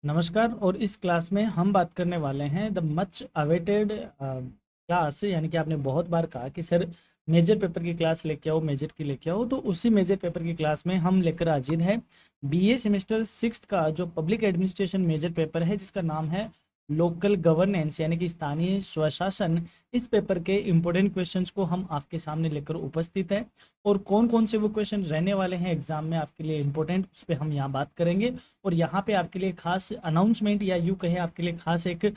नमस्कार। और इस क्लास में हम बात करने वाले हैं द मच अवेटेड क्लास, यानी कि आपने बहुत बार कहा कि सर मेजर पेपर की क्लास लेके आओ, मेजर की लेके आओ। तो उसी मेजर पेपर की क्लास में हम लेकर हाजिर हैं बीए सेमेस्टर सिक्स्थ का जो पब्लिक एडमिनिस्ट्रेशन मेजर पेपर है, जिसका नाम है लोकल गवर्नेंस यानी कि स्थानीय स्वशासन। इस पेपर के इंपॉर्टेंट क्वेश्चंस को हम आपके सामने लेकर उपस्थित है, और कौन कौन से वो क्वेश्चन रहने वाले हैं एग्जाम में आपके लिए इंपॉर्टेंट, उस पर हम यहाँ बात करेंगे। और यहाँ पे आपके लिए खास अनाउंसमेंट या यूँ कहे आपके लिए खास एक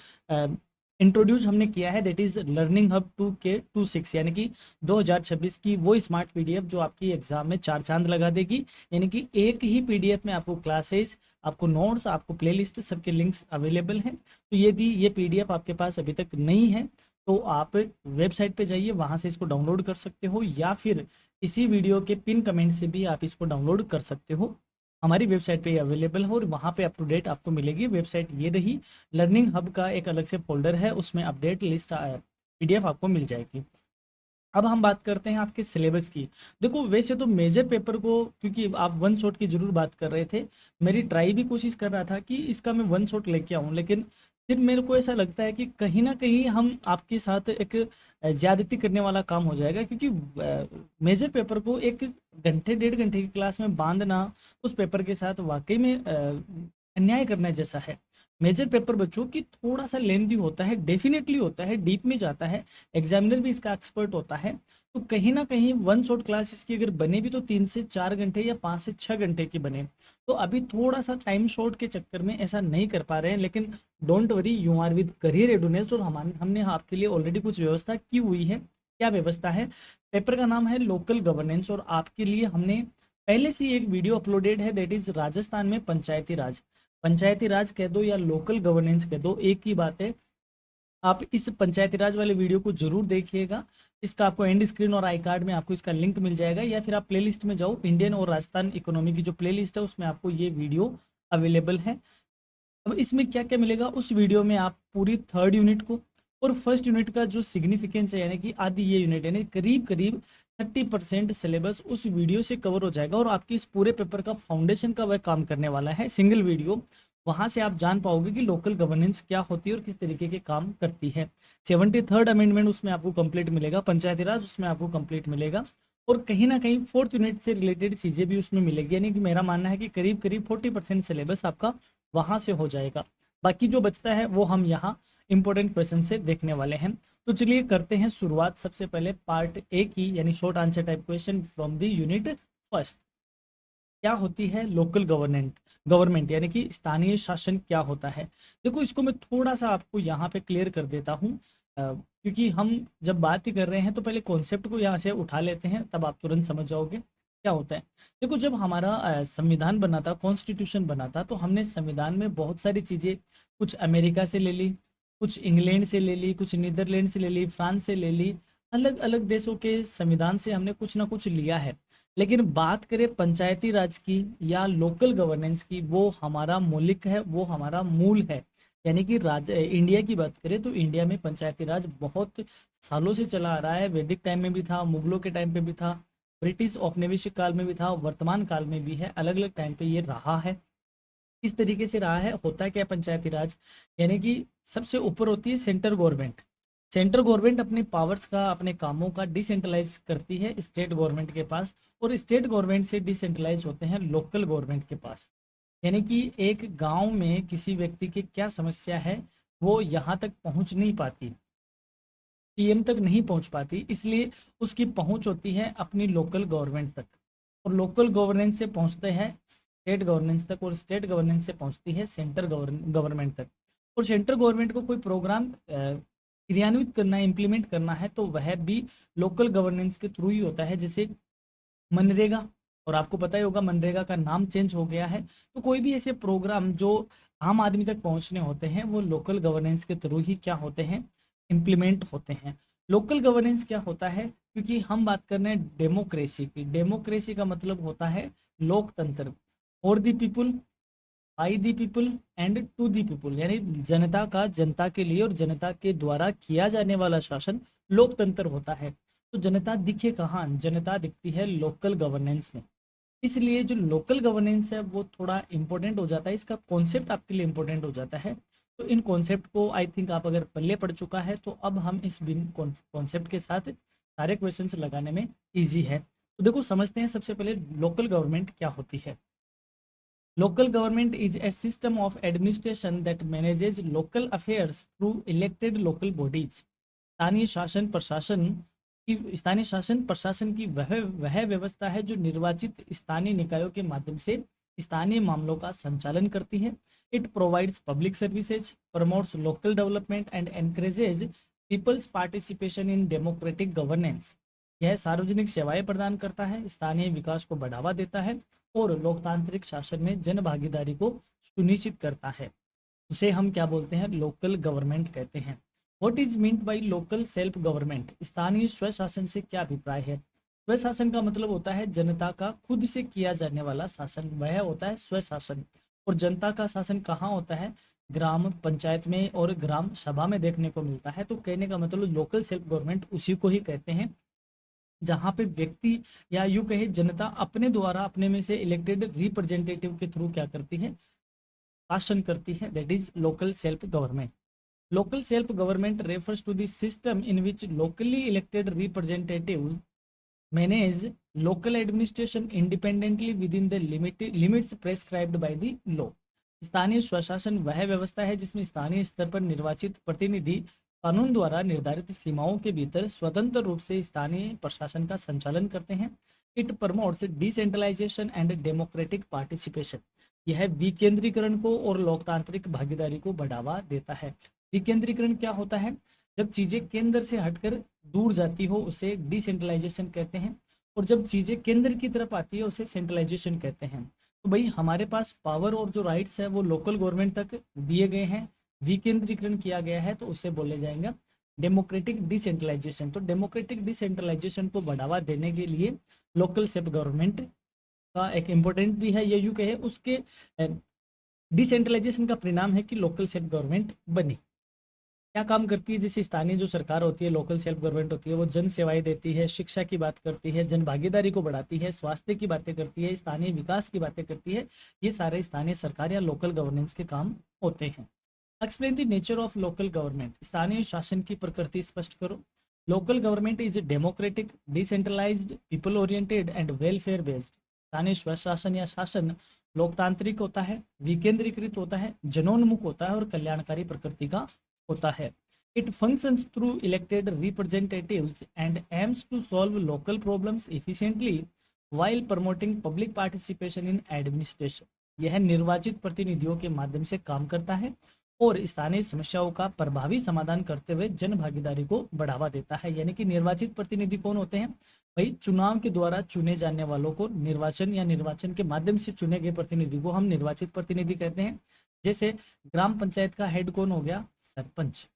इंट्रोड्यूस हमने किया है, that is learning hub 2K26, यानी कि 2026 की वो स्मार्ट पीडीएफ जो आपकी एग्जाम में चार चांद लगा देगी। यानी कि एक ही पीडीएफ में आपको क्लासेस, आपको नोट्स, आपको प्लेलिस्ट सबके लिंक्स अवेलेबल हैं। तो यदि ये पीडीएफ आपके पास अभी तक नहीं है तो आप वेबसाइट पे जाइए, वहाँ से इसको डाउनलोड कर सकते हो, या फिर इसी वीडियो के पिन कमेंट से भी आप इसको डाउनलोड कर सकते हो। हमारी वेबसाइट पे अवेलेबल है और वहाँ पे अप टू डेट आपको मिलेगी। वेबसाइट ये रही। लर्निंग हब का एक अलग से फोल्डर है, उसमें अपडेट लिस्ट पीडीएफ आपको मिल जाएगी। अब हम बात करते हैं आपके सिलेबस की। देखो, वैसे तो मेजर पेपर को, क्योंकि आप वन शॉट की जरूर बात कर रहे थे, मेरी ट्राई भी कोशिश कर रहा था कि इसका मैं वन शॉट लेके आऊँ, लेकिन फिर मेरे को ऐसा लगता है कि कहीं ना कहीं हम आपके साथ एक ज्यादती करने वाला काम हो जाएगा, क्योंकि मेजर पेपर को एक घंटे डेढ़ घंटे की क्लास में बांधना उस पेपर के साथ वाकई में अन्याय करने जैसा है। मेजर पेपर बच्चों की थोड़ा सा लेंथी होता है, डेफिनेटली होता है, डीप में जाता है, एग्जामिनर भी इसका एक्सपर्ट होता है। तो कहीं ना कहीं वन शॉट क्लास इसकी अगर बने भी तो 3 से 4 घंटे या 5 से 6 घंटे की बने। तो अभी थोड़ा सा टाइम शॉर्ट के चक्कर में ऐसा नहीं कर पा रहे हैं, लेकिन don't worry, you are with career readiness, और हमने आपके लिए ऑलरेडी कुछ व्यवस्था की हुई है। क्या व्यवस्था है? पेपर का नाम है लोकल गवर्नेंस, और आपके लिए हमने पहले से ही एक वीडियो अपलोडेड है, दैट इज राजस्थान में पंचायती राज। पंचायती राज कह दो या लोकल गवर्नेंस कह दो, एक ही बात है। आप इस पंचायती राज वाले वीडियो को जरूर देखिएगा। इसका आपको एंड स्क्रीन और आई कार्ड में आपको इसका लिंक मिल जाएगा, या फिर आप प्लेलिस्ट में जाओ, इंडियन और राजस्थान इकोनॉमी की जो प्लेलिस्ट है उसमें आपको ये वीडियो अवेलेबल है। अब इसमें क्या क्या मिलेगा उस वीडियो में, आप पूरी थर्ड यूनिट को और फर्स्ट यूनिट का जो सिग्निफिकेंस है, यानी कि आधी ये यूनिट, यानी करीब करीब 30% सिलेबस उस वीडियो से कवर हो जाएगा, और आपकी इस पूरे पेपर का फाउंडेशन का वह काम करने वाला है, सिंगल वीडियो। वहां से आप जान पाओगे कि लोकल गवर्नेंस क्या होती है और किस तरीके के काम करती है। 73rd अमेंडमेंट उसमें आपको कंप्लीट मिलेगा, पंचायती राज उसमें आपको कंप्लीट मिलेगा, और कहीं ना कहीं फोर्थ यूनिट से रिलेटेड चीजें भी उसमें मिलेगी। यानी कि मेरा मानना है कि करीब करीब 40% सिलेबस आपका वहां से हो जाएगा। बाकी जो बचता है वो हम यहाँ इंपॉर्टेंट क्वेश्चन से देखने वाले हैं। तो चलिए करते हैं शुरुआत सबसे पहले पार्ट ए की, यानी short answer type question from the unit first. क्या होती है लोकल गवर्नमेंट, यानी कि स्थानीय शासन क्या होता है? देखो, इसको मैं थोड़ा सा आपको यहाँ पे क्लियर कर देता हूँ, क्योंकि हम जब बात ही कर रहे हैं तो पहले कॉन्सेप्ट को यहाँ से उठा लेते हैं, तब आप तुरंत समझ जाओगे क्या होता है। देखो, जब हमारा संविधान बना था, कॉन्स्टिट्यूशन बना था, तो हमने संविधान में बहुत सारी चीज़ें, कुछ अमेरिका से ले ली, कुछ इंग्लैंड से ले ली, कुछ नीदरलैंड से ले ली, फ्रांस से ले ली। अलग अलग देशों के संविधान से हमने कुछ ना कुछ लिया है। लेकिन बात करें पंचायती राज की या लोकल गवर्नेंस की, वो हमारा मौलिक है, वो हमारा मूल है। यानी कि इंडिया की बात करें तो इंडिया में पंचायती राज बहुत सालों से चला आ रहा है। वैदिक टाइम में भी था, मुगलों के टाइम पे भी था, ब्रिटिश औपनिवेशिक काल में भी था, वर्तमान काल में भी है, अलग अलग टाइम पे ये रहा है। इस तरीके से रहा है। होता क्या है पंचायती राज? यानी कि सबसे ऊपर होती है सेंट्रल गवर्नमेंट। सेंट्रल गवर्नमेंट अपने पावर्स का, अपने कामों का डिसेंट्रलाइज करती है स्टेट गवर्नमेंट के पास, और स्टेट गवर्नमेंट से डिसेंट्रलाइज होते हैं लोकल गवर्नमेंट के पास। यानी कि एक गांव में किसी व्यक्ति की क्या समस्या है, वो यहाँ तक पहुँच नहीं पाती, पीएम तक नहीं पहुँच पाती, इसलिए उसकी पहुँच होती है अपनी लोकल गवर्नमेंट तक, और लोकल गवर्नेंस से पहुँचते हैं स्टेट गवर्नेंस तक, और स्टेट गवर्नेंस से पहुँचती है सेंट्रल गवर्नमेंट तक। और सेंट्रल गवर्नमेंट को कोई प्रोग्राम क्रियान्वित करना है, इम्प्लीमेंट करना है, तो वह भी लोकल गवर्नेंस के थ्रू ही होता है। जैसे मनरेगा, और आपको पता ही होगा मनरेगा का नाम चेंज हो गया है। तो कोई भी ऐसे प्रोग्राम जो आम आदमी तक पहुंचने होते हैं, वो लोकल गवर्नेंस के थ्रू ही क्या होते हैं, इम्प्लीमेंट होते हैं। लोकल गवर्नेंस क्या होता है? क्योंकि हम बात कर रहे हैं डेमोक्रेसी की। डेमोक्रेसी का मतलब होता है लोकतंत्र, for the people, by the people and to the people, यानी जनता का, जनता के लिए और जनता के द्वारा किया जाने वाला शासन लोकतंत्र होता है। तो जनता दिखे कहाँ? जनता दिखती है लोकल गवर्नेंस में। इसलिए जो लोकल गवर्नेंस है वो थोड़ा इम्पोर्टेंट हो जाता है, इसका कॉन्सेप्ट आपके लिए इम्पोर्टेंट हो जाता है। तो इन कॉन्सेप्ट को आई थिंक आप अगर पहले पढ़ चुका है तो अब हम इस बिन कॉन्सेप्ट के साथ सारे क्वेश्चंस लगाने में इजी है। तो देखो समझते हैं सबसे पहले लोकल गवर्नमेंट क्या होती है। Local government is a system of administration that manages local affairs through elected local bodies. स्थानीय शासन प्रशासन की वह व्यवस्था है जो निर्वाचित स्थानीय निकायों के माध्यम से स्थानीय मामलों का संचालन करती है। It provides public services, promotes local development and encourages peoples participation in democratic governance. यह सार्वजनिक सेवाएं प्रदान करता है, स्थानीय विकास को बढ़ावा देता है और लोकतांत्रिक शासन में जन भागीदारी को सुनिश्चित करता है। उसे हम क्या बोलते हैं, लोकल गवर्नमेंट कहते हैं। What is meant by local self government, स्थानीय स्वशासन से क्या अभिप्राय है। स्वशासन का मतलब होता है जनता का खुद से किया जाने वाला शासन, वह होता है स्वशासन। और जनता का शासन कहाँ होता है, ग्राम पंचायत में और ग्राम सभा में देखने को मिलता है। तो कहने का मतलब लोकल सेल्फ गवर्नमेंट उसी को ही कहते हैं जहाँ पे व्यक्ति या यूं कहे जनता अपने द्वारा अपने में से इलेक्टेड रिप्रेजेंटेटिव के थ्रू क्या करती है, शासन करती है। That is local self government. Local self government refers to the system in which locally elected representative manage local administration independently within the limits prescribed by the law. स्थानीय स्वशासन वह व्यवस्था है जिसमें स्थानीय स्तर पर निर्वाचित प्रतिनिधि कानून द्वारा निर्धारित सीमाओं के भीतर स्वतंत्र रूप से स्थानीय प्रशासन का संचालन करते हैं। It promotes decentralisation and democratic participation. यह विकेंद्रीकरण को और लोकतांत्रिक भागीदारी को बढ़ावा देता है। विकेंद्रीकरण क्या होता है, जब चीजें केंद्र से हटकर दूर जाती हो उसे डिसेंट्रलाइजेशन कहते हैं, और जब चीजें केंद्र की तरफ आती है उसे सेंट्रलाइजेशन कहते हैं। तो भाई हमारे पास पावर और जो राइट्स है वो लोकल गवर्नमेंट तक दिए गए हैं, विकेंद्रीकरण किया गया है, तो उसे बोले जाएंगे डेमोक्रेटिक डिसेंट्रलाइजेशन। तो डेमोक्रेटिक डिसेंट्रलाइजेशन को बढ़ावा देने के लिए लोकल सेल्फ गवर्नमेंट का एक इम्पोर्टेंट भी है, ये यू कहे उसके डिसेंट्रलाइजेशन का परिणाम है कि लोकल सेल्फ गवर्नमेंट बनी। क्या काम करती है, जैसे स्थानीय जो सरकार होती है, लोकल सेल्फ गवर्नमेंट होती है, वो जन सेवाएं देती है, शिक्षा की बात करती है, जन भागीदारी को बढ़ाती है, स्वास्थ्य की बातें करती है, स्थानीय विकास की बातें करती है। ये सारे स्थानीय सरकार या लोकल गवर्नेंस के काम होते हैं। Explain the nature of local government, स्थानीय शासन की प्रकृति स्पष्ट करो। Local government is democratic, decentralised, people oriented and welfare based. स्थानीय स्वशासन या शासन लोकतांत्रिक होता है, विकेंद्रीकृत होता है, जनोन्मुख होता है और कल्याणकारी प्रकृति का होता है। It functions through elected representatives and aims to solve local problems efficiently while promoting public participation in administration. यह निर्वाचित प्रतिनिधियों के माध्यम से काम करता है और स्थानीय समस्याओं का प्रभावी समाधान करते हुए जन भागीदारी को बढ़ावा देता है। यानी कि निर्वाचित प्रतिनिधि कौन होते हैं भाई, चुनाव के द्वारा चुने जाने वालों को निर्वाचन या निर्वाचन के माध्यम से चुने गए प्रतिनिधि को हम निर्वाचित प्रतिनिधि कहते हैं। जैसे ग्राम पंचायत का हेड कौन हो गया, सरपंच।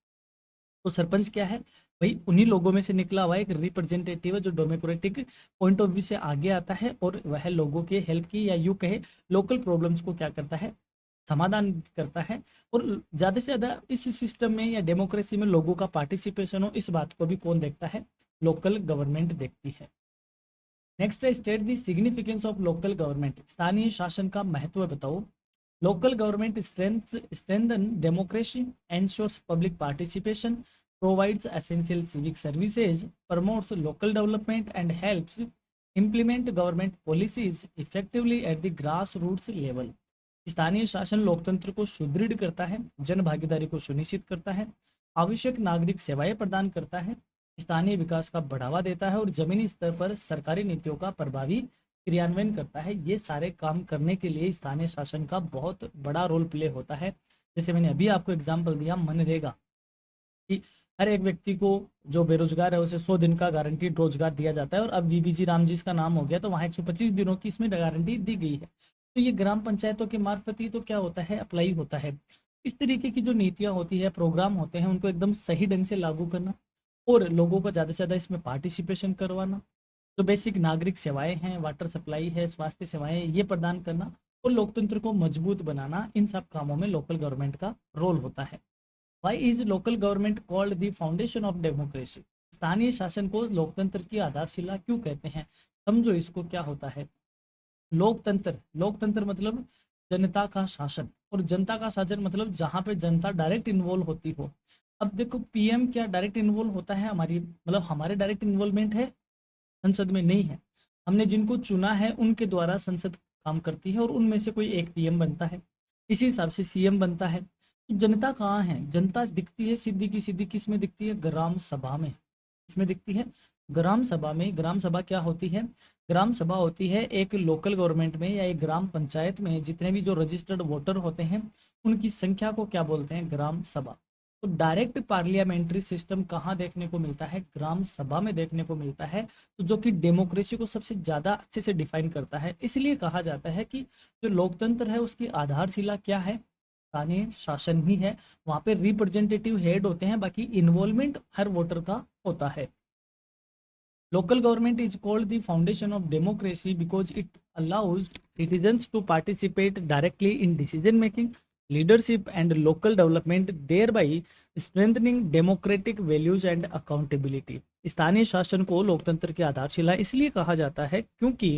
तो सरपंच क्या है भाई, उन्हीं लोगों में से निकला हुआ एक रिप्रेजेंटेटिव है जो डेमोक्रेटिक पॉइंट ऑफ व्यू से आगे आता है और वह लोगों के हेल्प की या यूं कहे लोकल प्रॉब्लम्स को क्या करता है, समाधान करता है। और ज़्यादा से ज़्यादा इस सिस्टम में या डेमोक्रेसी में लोगों का पार्टिसिपेशन हो, इस बात को भी कौन देखता है, लोकल गवर्नमेंट देखती है। नेक्स्ट है state the significance of local government, स्थानीय शासन का महत्व बताओ। Local government strengthen democracy, ensures public participation, provides essential civic services, promotes local development and helps implement government policies effectively at the grassroots level। स्थानीय शासन लोकतंत्र को सुदृढ़ करता है, जन भागीदारी को सुनिश्चित करता है, आवश्यक नागरिक सेवाएं प्रदान करता है, स्थानीय विकास का बढ़ावा देता है और जमीनी स्तर पर सरकारी नीतियों का प्रभावी क्रियान्वयन करता है। ये सारे काम करने के लिए स्थानीय शासन का बहुत बड़ा रोल प्ले होता है। जैसे मैंने अभी आपको एग्जांपल दिया मनरेगा कि हर एक व्यक्ति को जो बेरोजगार है उसे 100 दिन का गारंटीड रोजगार दिया जाता है, और अब वीबीजी राम जी का नाम हो गया तो वहाँ 125 दिनों की इसमें गारंटी दी गई है। तो ये ग्राम पंचायतों के मार्फत ही तो क्या होता है, अप्लाई होता है। इस तरीके की जो नीतियाँ होती है, प्रोग्राम होते हैं, उनको एकदम सही ढंग से लागू करना और लोगों को ज़्यादा से ज़्यादा इसमें पार्टिसिपेशन करवाना। जो बेसिक नागरिक सेवाएं हैं, वाटर सप्लाई है, स्वास्थ्य सेवाएं, ये प्रदान करना और लोकतंत्र को मजबूत बनाना, इन सब कामों में लोकल गवर्नमेंट का रोल होता है। Why is local government called the foundation of democracy, स्थानीय शासन को लोकतंत्र की आधारशिला क्यों कहते हैं, समझो इसको क्या होता है। लोकतंत्र, लोकतंत्र मतलब जनता का शासन, और जनता का शासन मतलब जहाँ पे जनता डायरेक्ट इन्वॉल्व होती हो। अब देखो पीएम क्या डायरेक्ट इन्वॉल्व होता है हमारी, मतलब हमारे डायरेक्ट इन्वॉल्वमेंट है संसद में नहीं है। हमने जिनको चुना है उनके द्वारा संसद काम करती है और उनमें से कोई एक पीएम बनता है। इसी हिसाब से सीएम बनता है। तो जनता कहाँ है, जनता दिखती है सीधी की सीधी किस में दिखती है, ग्राम सभा में। इसमें दिखती है ग्राम सभा में। ग्राम सभा क्या होती है, ग्राम सभा होती है एक लोकल गवर्नमेंट में या एक ग्राम पंचायत में जितने भी जो रजिस्टर्ड वोटर होते हैं उनकी संख्या को क्या बोलते हैं, ग्राम सभा। तो डायरेक्ट पार्लियामेंट्री सिस्टम कहाँ देखने को मिलता है, ग्राम सभा में देखने को मिलता है। तो जो कि डेमोक्रेसी को सबसे ज़्यादा अच्छे से डिफाइन करता है। इसलिए कहा जाता है कि जो लोकतंत्र है उसकी आधारशिला क्या है, स्थानीय शासन ही है। वहाँ पे रिप्रेजेंटेटिव हेड होते हैं, बाकी इन्वॉल्वमेंट हर वोटर का होता है। Local government is called the foundation of democracy because it allows citizens to participate directly in decision making, leadership, and local development, thereby strengthening democratic values and accountability. स्थानीय शासन को लोकतंत्र की आधारशिला इसलिए कहा जाता है क्योंकि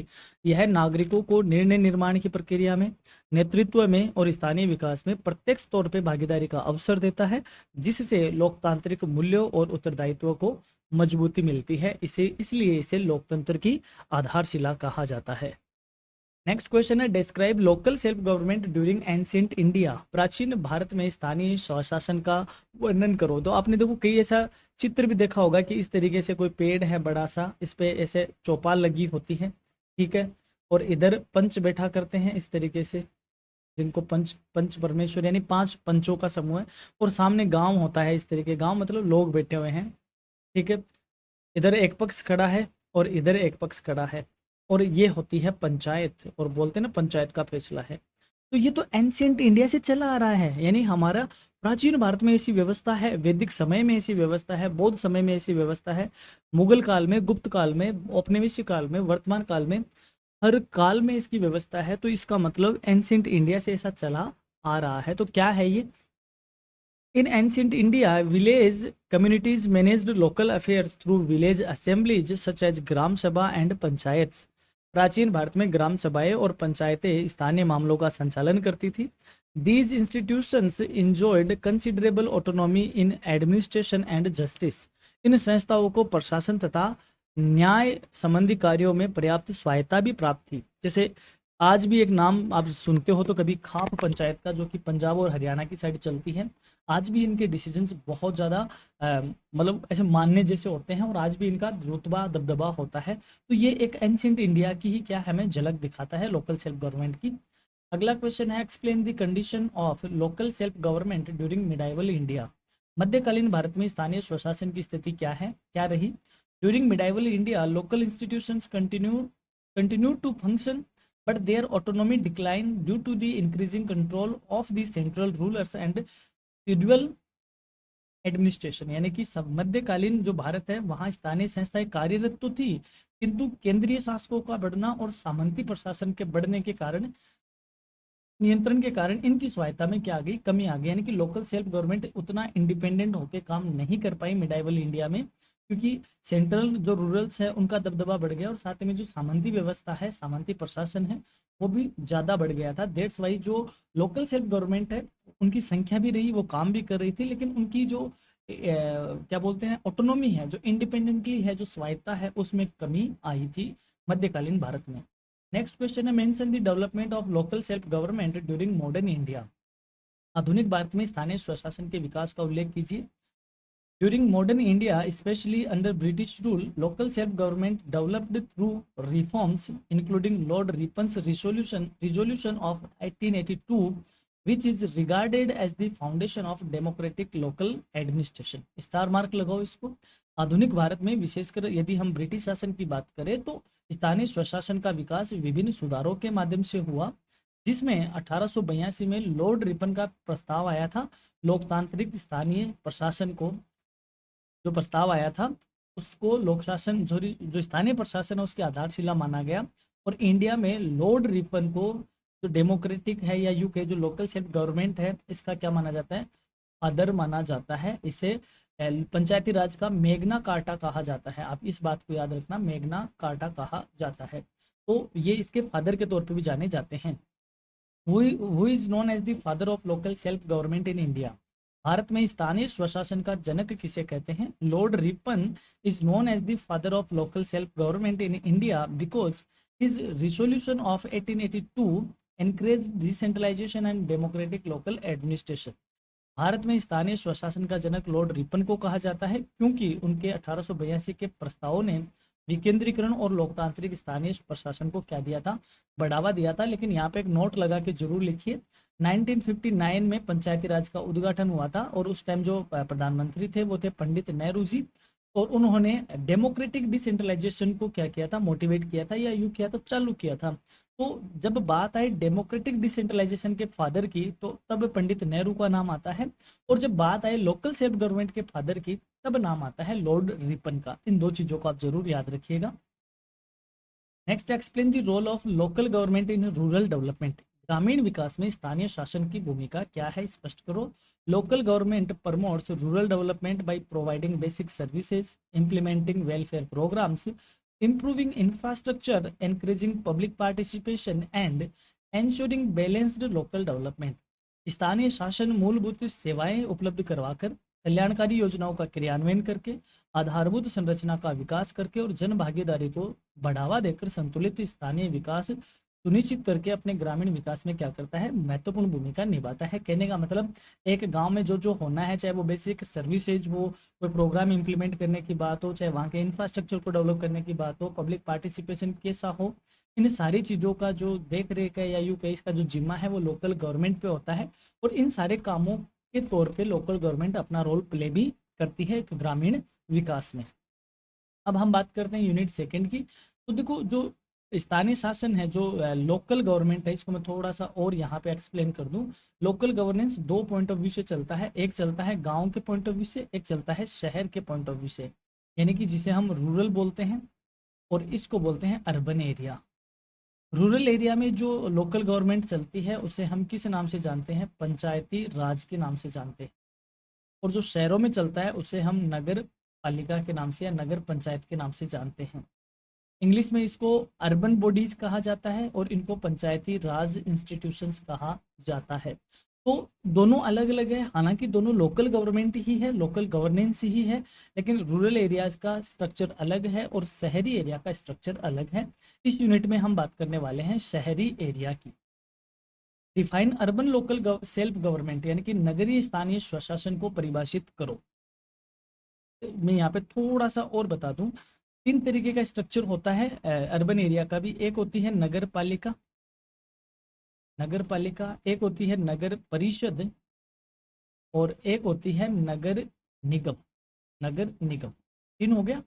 यह नागरिकों को निर्णय निर्माण की प्रक्रिया में, नेतृत्व में और स्थानीय विकास में प्रत्यक्ष तौर पर भागीदारी का अवसर देता है, जिससे लोकतांत्रिक मूल्यों और उत्तरदायित्व को मजबूती मिलती है। इसे इसलिए इसे लोकतंत्र की आधारशिला कहा जाता है। नेक्स्ट क्वेश्चन है, describe local self government during ancient India. प्राचीन भारत में स्थानीय स्वशासन का वर्णन करो। तो आपने देखो कई ऐसा चित्र भी देखा होगा कि इस तरीके से कोई पेड़ है बड़ा सा, इस पे ऐसे चौपाल लगी होती है, ठीक है, और इधर पंच बैठा करते हैं इस तरीके से, जिनको पंच पंच परमेश्वर यानी 5 पंचों का समूह है, और सामने गांव होता है इस तरीके, गांव मतलब लोग बैठे हुए हैं, ठीक है। इधर एक पक्ष खड़ा है और इधर एक पक्ष खड़ा है, और ये होती है पंचायत, और बोलते हैं ना पंचायत का फैसला है। तो ये तो एंशिएंट इंडिया से चला आ रहा है, यानी हमारा प्राचीन भारत में ऐसी व्यवस्था है, वैदिक समय में ऐसी व्यवस्था है, बौद्ध समय में ऐसी व्यवस्था है, मुगल काल में, गुप्त काल में, औपनिवेशिक काल में, वर्तमान काल में, हर काल में इसकी व्यवस्था है। तो इसका मतलब एंशिएंट इंडिया से ऐसा चला आ रहा है। तो क्या है ये, in ancient India, village communities managed local affairs through village assemblies such as Gram Sabha and Panchayats. प्राचीन भारत में ग्राम सभाएं और पंचायतें स्थानीय मामलों का संचालन करती थी। These institutions enjoyed considerable autonomy in administration and justice. इन संस्थाओं को प्रशासन तथा न्याय संबंधी कार्यों में पर्याप्त स्वायत्ता भी प्राप्त थी। जैसे आज भी एक नाम आप सुनते हो तो कभी खाप पंचायत का, जो कि पंजाब और हरियाणा की साइड चलती है। आज भी इनके डिसीजंस बहुत ज़्यादा मतलब ऐसे मानने जैसे होते हैं, और आज भी इनका रुतबा दबदबा होता है। तो ये एक एंशिएंट इंडिया की ही क्या हमें झलक दिखाता है लोकल सेल्फ गवर्नमेंट की। अगला क्वेश्चन है, explain the condition of local self government during medieval India. मध्यकालीन भारत में स्थानीय स्वशासन की स्थिति क्या है, क्या रही। During medieval India local institutions continue to function, but their autonomy declined due to the increasing control of the central rulers and feudal administration. यानी कि सब मध्यकालीन जो भारत है वहाँ स्थानीय संस्थाएं कार्यरत तो थी, किंतु केंद्रीय शासकों का बढ़ना और सामंती प्रशासन के बढ़ने के कारण, नियंत्रण के कारण इनकी स्वायत्ता में क्या आ गई, कमी आ गई। यानी कि लोकल सेल्फ गवर्नमेंट उतना इंडिपेंडेंट होकर काम नहीं कर पाई मिडाइवल इंडिया में, क्योंकि सेंट्रल जो रूरल्स है उनका दबदबा बढ़ गया, और साथ में जो सामंती व्यवस्था है, सामंती प्रशासन है, वो भी ज़्यादा बढ़ गया था। दैट्स वाई जो लोकल सेल्फ गवर्नमेंट है उनकी संख्या भी रही, वो काम भी कर रही थी, लेकिन उनकी जो क्या बोलते हैं ऑटोनॉमी है, जो इंडिपेंडेंटली है, जो स्वायत्ता है, उसमें कमी आई थी मध्यकालीन भारत में। नेक्स्ट क्वेश्चन है, mention the development of local self government during modern India. आधुनिक भारत में स्थानीय स्वशासन के विकास का उल्लेख कीजिए। During modern India, especially under British rule, local self-government developed through reforms, including Lord Ripon's resolution of 1882, which is regarded as the foundation of democratic local administration. Star mark लगाओ इसको। आधुनिक भारत में विशेषकर यदि हम ब्रिटिश शासन की बात करें तो स्थानीय स्वशासन का विकास विभिन्न सुधारों के माध्यम से हुआ, जिसमें 1882 में लॉर्ड रिपन का प्रस्ताव आया था। लोकतांत्रिक स्थानीय प्रशासन को जो प्रस्ताव आया था उसको लोक शासन जो स्थानीय प्रशासन है उसकी आधारशिला माना गया, और इंडिया में लॉर्ड रिपन को जो डेमोक्रेटिक है या यूके जो लोकल सेल्फ गवर्नमेंट है इसका क्या माना जाता है, आदर माना जाता है। इसे पंचायती राज का मेगना कार्टा कहा जाता है। आप इस बात को याद रखना, मेगना कार्टा कहा जाता है। तो ये इसके फादर के तौर पे भी जाने जाते हैं। Who is known as the father of local self government in India? भारत में स्थानीय स्वशासन का जनक किसे कहते हैं? Lord Ripon is known as the father of local self government in India because his resolution of 1882 encouraged decentralisation and democratic local administration. भारत में स्थानीय स्वशासन का जनक लॉर्ड रिपन को कहा जाता है क्योंकि उनके 1882 के प्रस्तावों ने विकेंद्रीकरण और लोकतांत्रिक स्थानीय प्रशासन को क्या दिया था? बढ़ावा दिया था। लेकिन यहाँ पे एक नोट लगा के जरूर लिखिए, 1959 में पंचायती राज का उद्घाटन हुआ था और उस टाइम जो प्रधानमंत्री थे वो थे पंडित नेहरू जी, और उन्होंने डेमोक्रेटिक डिसेंट्रलाइजेशन को क्या किया था? मोटिवेट किया था, या यूँ किया था, चालू किया था। तो जब बात आई डेमोक्रेटिक डिसेंट्रलाइजेशन के फादर की, तो तब पंडित नेहरू का नाम आता है, और जब बात आई लोकल सेल्फ गवर्नमेंट के फादर की, तब नाम आता है लॉर्ड रिपन का। इन दो चीजों को आप जरूर याद रखिएगा। Next, explain the role of local government in rural development. ग्रामीण विकास में स्थानीय शासन की भूमिका क्या है? स्पष्ट करो। Local government promotes rural development by providing basic services, implementing welfare programmes, improving infrastructure, encouraging public participation and ensuring balanced local development। स्थानीय शासन मूलभूत सेवाएं उपलब्ध करवाकर, कल्याणकारी योजनाओं का क्रियान्वयन करके, आधारभूत संरचना का विकास करके और जन भागीदारी को बढ़ावा देकर संतुलित स्थानीय विकास सुनिश्चित करके अपने ग्रामीण विकास में क्या करता है? महत्वपूर्ण भूमिका निभाता है। कहने का मतलब एक गांव में जो जो होना है, चाहे वो बेसिक सर्विसेज हो, कोई प्रोग्राम इंप्लीमेंट करने की बात हो, चाहे वहाँ के इंफ्रास्ट्रक्चर को डेवलप करने की बात हो, पब्लिक पार्टिसिपेशन कैसा हो, इन सारी चीज़ों का जो देख रेख है या यूँ कहीं इसका जो जिम्मा है वो लोकल गवर्नमेंट पे होता है। और इन सारे कामों के तौर पे लोकल गवर्नमेंट अपना रोल प्ले भी करती है एक ग्रामीण विकास में। अब हम बात करते हैं यूनिट सेकंड की। तो देखो, जो स्थानीय शासन है, जो लोकल गवर्नमेंट है, इसको मैं थोड़ा सा और यहाँ पे एक्सप्लेन कर दूं। लोकल गवर्नेंस दो पॉइंट ऑफ व्यू से चलता है, एक चलता है गांव के पॉइंट ऑफ व्यू से, एक चलता है शहर के पॉइंट ऑफ व्यू से, यानी कि जिसे हम रूरल बोलते हैं और इसको बोलते हैं अर्बन एरिया। रूरल एरिया में जो लोकल गवर्नमेंट चलती है उसे हम किस नाम से जानते हैं? पंचायती राज के नाम से जानते हैं। और जो शहरों में चलता है उसे हम नगर पालिका के नाम से या नगर पंचायत के नाम से जानते हैं। इंग्लिश में इसको अर्बन बॉडीज कहा जाता है और इनको पंचायती राज इंस्टीट्यूशंस कहा जाता है। तो दोनों अलग अलग है, हालांकि दोनों लोकल गवर्नमेंट ही है, लोकल गवर्नेंस ही है, लेकिन रूरल एरियाज का स्ट्रक्चर अलग है और शहरी एरिया का स्ट्रक्चर अलग है। इस यूनिट में हम बात करने वाले हैं शहरी एरिया की। Define urban local self government, यानी कि नगरीय स्थानीय स्वशासन को परिभाषित करो। मैं यहाँ पे थोड़ा सा और बता दूं, तीन तरीके का स्ट्रक्चर होता है अर्बन एरिया का भी। एक होती है नगर पालिका, एक होती है नगर परिषद, और एक होती है नगर निगम। तीन हो गया।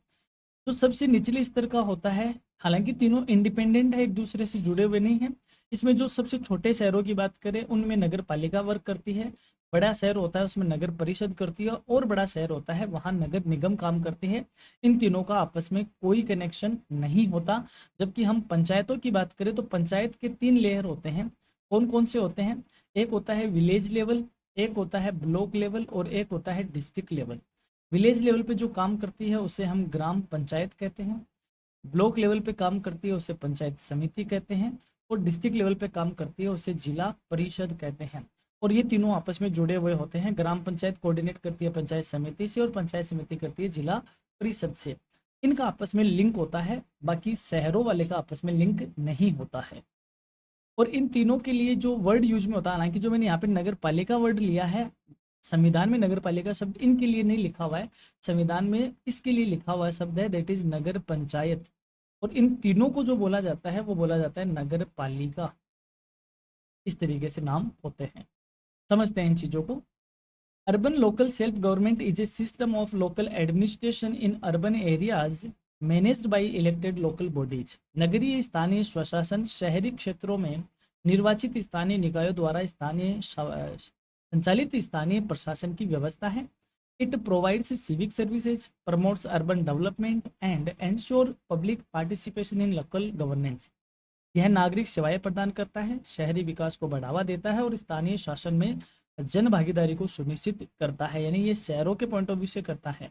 तो सबसे निचले स्तर का होता है, हालांकि तीनों इंडिपेंडेंट है, एक दूसरे से जुड़े हुए नहीं है। इसमें जो सबसे छोटे शहरों की बात करें उनमें नगर पालिका वर्क करती है, बड़ा शहर होता है उसमें नगर परिषद करती है, और बड़ा शहर होता है वहाँ नगर निगम काम करती है। इन तीनों का आपस में कोई कनेक्शन नहीं होता। जबकि हम पंचायतों की बात करें तो पंचायत के तीन लेयर होते हैं। कौन कौन से होते हैं? एक होता है विलेज लेवल, एक होता है ब्लॉक लेवल, और एक होता है डिस्ट्रिक्ट लेवल। विलेज लेवल पे जो काम करती है उसे हम ग्राम पंचायत कहते हैं, ब्लॉक लेवल पे काम करती है उसे पंचायत समिति कहते हैं, और डिस्ट्रिक्ट लेवल पे काम करती है उसे जिला परिषद कहते हैं। और ये तीनों आपस में जुड़े हुए होते हैं। ग्राम पंचायत कोऑर्डिनेट करती है पंचायत समिति से, और पंचायत समिति करती है जिला परिषद से। इनका आपस में लिंक होता है, बाकी शहरों वाले का आपस में लिंक नहीं होता है। और इन तीनों के लिए जो वर्ड यूज में होता है, हालांकि जो मैंने यहाँ पे नगर पालिका वर्ड लिया है, संविधान में नगर पालिका शब्द इनके लिए नहीं लिखा हुआ है, संविधान में इसके लिए लिखा हुआ शब्द है, दैट इज नगर पंचायत। और इन तीनों को जो बोला जाता है वो बोला जाता है नगर पालिका। इस तरीके से नाम होते हैं, समझते हैं इन चीजों को। Urban local self government is a system of local administration in urban areas managed by elected local bodies. नगरीय स्थानीय स्वशासन शहरी क्षेत्रों में निर्वाचित स्थानीय निकायों द्वारा संचालित स्थानीय प्रशासन की व्यवस्था है। It provides civic services, promotes urban development and ensure public participation in local governance. यह नागरिक सेवाएं प्रदान करता है, शहरी विकास को बढ़ावा देता है और स्थानीय शासन में जन भागीदारी को सुनिश्चित करता है। यानी ये शहरों के पॉइंट ऑफ व्यू से करता है।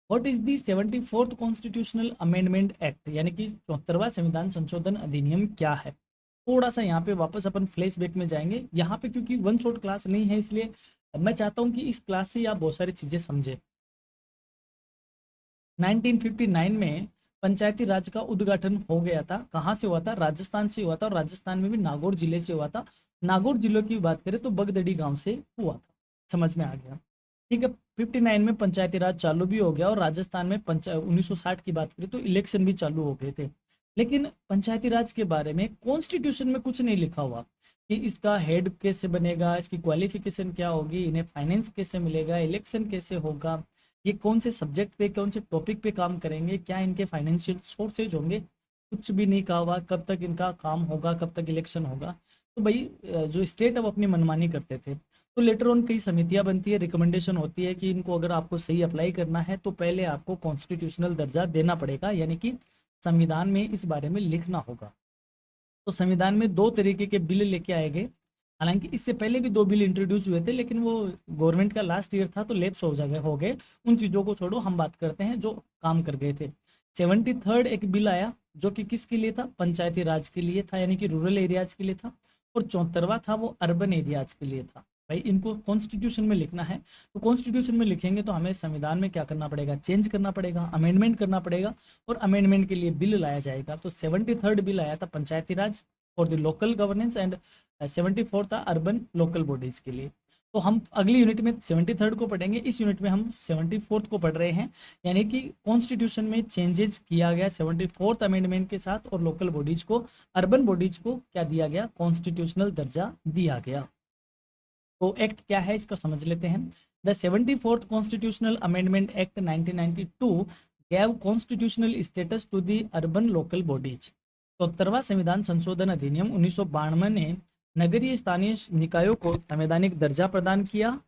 What is the 74th constitutional amendment act, यानी कि 74वां संविधान संशोधन अधिनियम क्या है। थोड़ा सा यहाँ पे वापस अपन फ्लैशबैक में जाएंगे। यहाँ पे क्योंकि वन शॉट क्लास नहीं है, इसलिए मैं चाहता हूँ कि इस क्लास से आप बहुत सारी चीजें समझे। 1959 में पंचायती राज का उद्घाटन हो गया था। कहाँ से हुआ था? राजस्थान से हुआ था, और राजस्थान में भी नागौर जिले से हुआ था। नागौर जिले की बात करें तो बगदड़ी गांव से हुआ था। समझ में आ गया? ठीक है। 59 में पंचायती राज चालू भी हो गया, और राजस्थान में 1960 की बात करें तो इलेक्शन भी चालू हो गए थे। लेकिन पंचायती राज के बारे में कॉन्स्टिट्यूशन में कुछ नहीं लिखा हुआ कि इसका हेड कैसे बनेगा, इसकी क्वालिफिकेशन क्या होगी, इन्हें फाइनेंस कैसे मिलेगा, इलेक्शन कैसे होगा, ये कौन से सब्जेक्ट पे कौन से टॉपिक पे काम करेंगे, क्या इनके फाइनेंशियल सोर्सेज होंगे, कुछ भी नहीं कहा हुआ। कब तक इनका काम होगा, कब तक इलेक्शन होगा। तो भाई जो स्टेट अब अपनी मनमानी करते थे, तो लेटर ऑन कई समितियां बनती है, रिकमेंडेशन होती है कि इनको अगर आपको सही अप्लाई करना है तो पहले आपको कॉन्स्टिट्यूशनल दर्जा देना पड़ेगा, यानी कि संविधान में इस बारे में लिखना होगा। तो संविधान में दो तरीके के बिल लेके आए गए। हालांकि इससे पहले भी दो बिल इंट्रोड्यूस हुए थे, लेकिन वो गवर्नमेंट का लास्ट ईयर था तो लेप्स हो गए। उन चीज़ों को छोड़ो, हम बात करते हैं जो काम कर गए थे। 73rd एक बिल आया जो कि किसके लिए था? पंचायती राज के लिए था, यानी कि रूरल एरियाज के लिए था। और 74वां था वो अर्बन एरियाज के लिए था। भाई इनको कॉन्स्टिट्यूशन में लिखना है, तो कॉन्स्टिट्यूशन में लिखेंगे तो हमें संविधान में क्या करना पड़ेगा? चेंज करना पड़ेगा, अमेंडमेंट करना पड़ेगा, और अमेंडमेंट के लिए बिल लाया जाएगा। तो 73rd बिल आया था Panchayati Raj for the local governance, and 74 था अर्बन लोकल बॉडीज के लिए। तो हम अगली यूनिट में 73rd को पढ़ेंगे, इस यूनिट में हम 74th को पढ़ रहे हैं। यानी कि कॉन्स्टिट्यूशन में चेंजेस किया गया 74th अमेंडमेंट के साथ, और लोकल बॉडीज को, अर्बन बॉडीज को क्या दिया गया? कॉन्स्टिट्यूशनल दर्जा दिया गया। तो एक्ट क्या है इसका समझ लेते हैं। The 74th constitutional amendment act 1992 gave constitutional status to the urban local bodies. 73वां संविधान संशोधन अधिनियम 1992 ने नगरीय स्थानीय निकायों को संवैधानिक दर्जा प्रदान किया।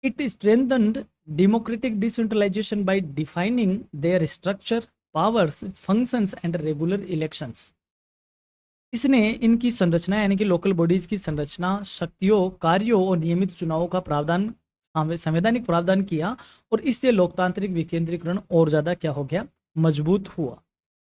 It strengthened democratic decentralisation by defining their structure, powers, functions and regular elections. इसने इनकी संरचना यानी कि लोकल बॉडीज की संरचना, शक्तियों, कार्यों और नियमित चुनावों का प्रावधान, संवैधानिक प्रावधान किया, और इससे लोकतांत्रिक विकेंद्रीकरण और ज्यादा क्या हो गया? मजबूत हुआ।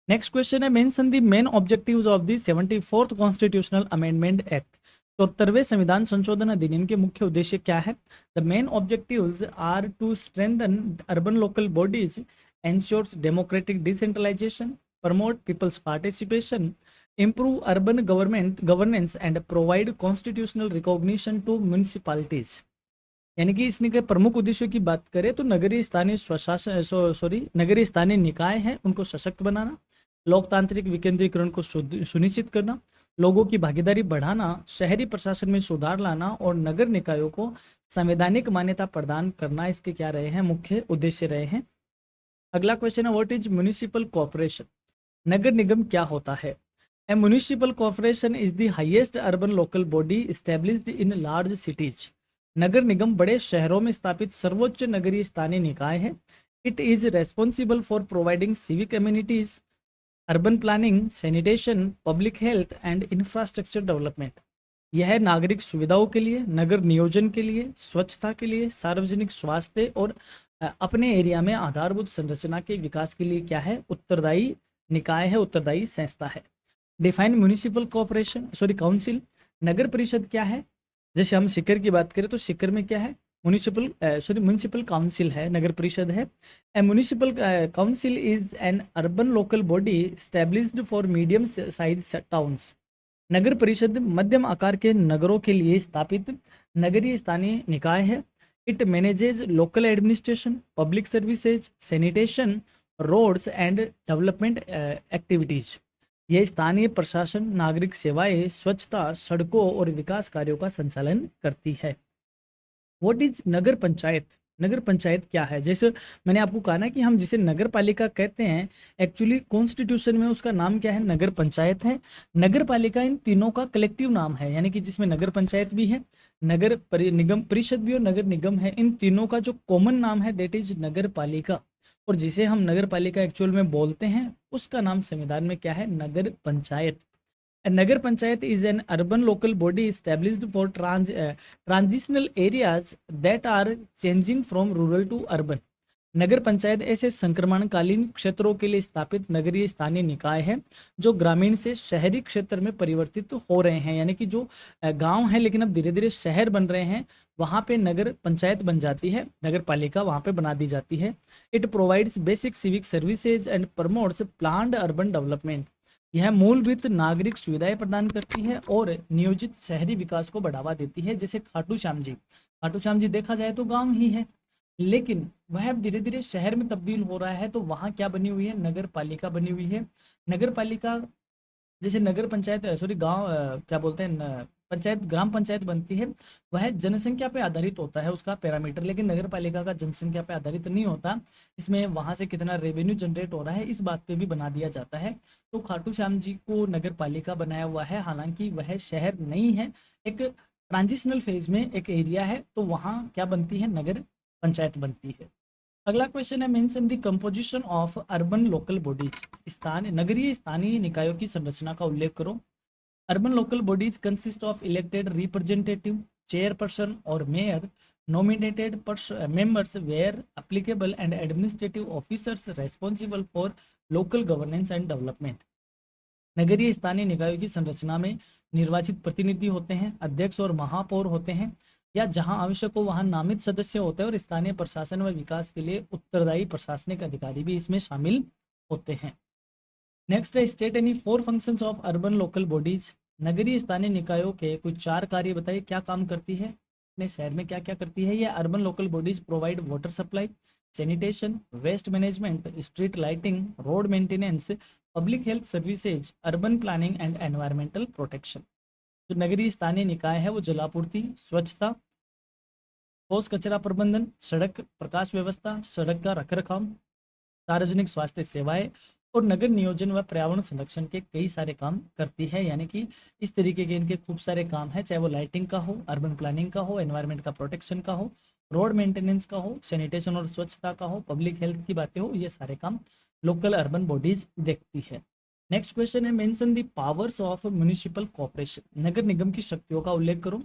नेक्स्ट क्वेश्चन है, mention the main objectives of the 74th constitutional amendment act. 73वें संविधान संशोधन अधिनियम के मुख्य उद्देश्य क्या है? The main objectives are to strengthen urban local bodies, ensures democratic decentralisation, promote people's participation, improve urban governance and provide constitutional recognition to municipalities। यानी कि इसने के प्रमुख उद्देश्यों की बात करें तो नगरीय स्थानीय स्वशासन नगरीय स्थानीय निकाय हैं उनको सशक्त बनाना, लोकतांत्रिक विकेंद्रीकरण को सुनिश्चित करना, लोगों की भागीदारी बढ़ाना, शहरी प्रशासन में सुधार लाना, और नगर निकायों को संवैधानिक मान्यता प्रदान करना इसके क्या रहे हैं? मुख्य उद्देश्य रहे हैं। अगला क्वेश्चन है, व्हाट इज म्युनिसिपल कॉर्पोरेशन? नगर निगम क्या होता है? A municipal corporation is the highest urban local body established in large cities। नगर निगम बड़े शहरों में स्थापित सर्वोच्च नगरीय स्थानीय निकाय है। It is responsible for providing civic amenities, urban planning, sanitation, public health and infrastructure development। यह नागरिक सुविधाओं के लिए, नगर नियोजन के लिए, स्वच्छता के लिए, सार्वजनिक स्वास्थ्य और अपने एरिया में आधारभूत संरचना के विकास के लिए क्या है? उत्तरदायी निकाय है, उत्तरदायी संस्था है। Define municipal corporation council. नगर परिषद क्या है? जैसे हम सीकर की बात करें तो सीकर में क्या है? म्यूनिसिपल काउंसिल है, नगर परिषद है। A municipal council is an urban local body established for medium size towns. नगर परिषद मध्यम आकार के नगरों के लिए स्थापित नगरीय स्थानीय निकाय है। It manages local administration, public services, sanitation, roads and development activities. यह स्थानीय प्रशासन, नागरिक सेवाएं, स्वच्छता, सड़कों और विकास कार्यों का संचालन करती है। व्हाट इज नगर पंचायत? नगर पंचायत क्या है? जैसे मैंने आपको कहा ना कि हम जिसे नगर पालिका कहते हैं, एक्चुअली कॉन्स्टिट्यूशन में उसका नाम क्या है? नगर पंचायत है। नगर पालिका इन तीनों का कलेक्टिव नाम है, यानी कि जिसमें नगर पंचायत भी है, नगर निगम परिषद भी और नगर निगम है, इन तीनों का जो कॉमन नाम है दैट इज नगर पालिका। और जिसे हम नगर पालिका एक्चुअल में बोलते हैं उसका नाम संविधान में क्या है? Nagar Panchayat. Nagar Panchayat is an urban local body established for transitional areas that are changing from rural to urban। Nagar Panchayat ऐसे संक्रमणकालीन क्षेत्रों के लिए स्थापित नगरीय स्थानीय निकाय है जो ग्रामीण से शहरी क्षेत्र में परिवर्तित हो रहे हैं, यानी कि जो गांव है लेकिन अब धीरे धीरे शहर बन रहे हैं, वहां पे नगर पंचायत बन जाती है, नगर पालिका वहां पे बना दी जाती है। It provides basic civic services and promotes planned urban development. यह मूलभूत नागरिक सुविधाएं प्रदान करती है और नियोजित शहरी विकास को बढ़ावा देती है। जैसे खाटू श्याम जी देखा जाए तो गांव ही है, लेकिन वह अब धीरे धीरे शहर में तब्दील हो रहा है, तो वहां क्या बनी हुई है, नगर पालिका बनी हुई है। नगर पालिका जैसे नगर पंचायत सॉरी गांव क्या बोलते हैं पंचायत ग्राम पंचायत बनती है, वह जनसंख्या पे आधारित होता है उसका पैरामीटर, लेकिन नगर पालिका का जनसंख्या पे आधारित नहीं होता। इसमें वहां से कितना रेवेन्यू जनरेट हो रहा है इस बात पे भी बना दिया जाता है। तो खाटू श्याम जी को नगर पालिका बनाया हुआ है, हालांकि वह शहर नहीं है, एक ट्रांजिशनल फेज में एक एरिया है, तो वहाँ क्या बनती है, नगर पंचायत बनती है। अगला क्वेश्चन है, mention the composition of urban local bodies. नगरीय स्थानीय निकायों की संरचना का उल्लेख करो। Urban local bodies consist of elected representative, chairperson और mayor, nominated members where applicable and administrative officers responsible for local governance and development। नगरीय स्थानीय निकायों की संरचना में निर्वाचित प्रतिनिधि होते हैं, अध्यक्ष और महापौर होते हैं, या जहां आवश्यक हो वहां नामित सदस्य होते हैं, और स्थानीय प्रशासन व विकास के लिए उत्तरदायी प्रशासनिक अधिकारी भी इसमें शामिल होते हैं। नेक्स्ट है, state any 4 functions of urban local bodies. नगरीय स्थानीय निकायों के कुछ 4 कार्य बताइए, क्या काम करती है, अपने शहर में क्या क्या करती है। यह urban local bodies provide water supply, sanitation, waste management, street lighting, road maintenance, public health services, urban planning and environmental protection. जो नगरीय स्थानीय निकाय है वो जलापूर्ति, स्वच्छता, ठोस कचरा प्रबंधन, सड़क प्रकाश व्यवस्था, सड़क का रखरखाव, सार्वजनिक स्वास्थ्य सेवाएं और नगर नियोजन व पर्यावरण संरक्षण के कई सारे काम करती है। यानी कि इस तरीके के इनके खूब सारे काम है, चाहे वो लाइटिंग का हो, अर्बन प्लानिंग का हो, एनवायरनमेंट का प्रोटेक्शन का हो, रोड मेंटेनेंस का हो, सैनिटेशन और स्वच्छता का हो, पब्लिक हेल्थ की बातें हो, ये सारे काम लोकल अर्बन बॉडीज देखती है। नेक्स्ट क्वेश्चन है, mention the powers of municipal corporation. नगर निगम की शक्तियों का उल्लेख करो।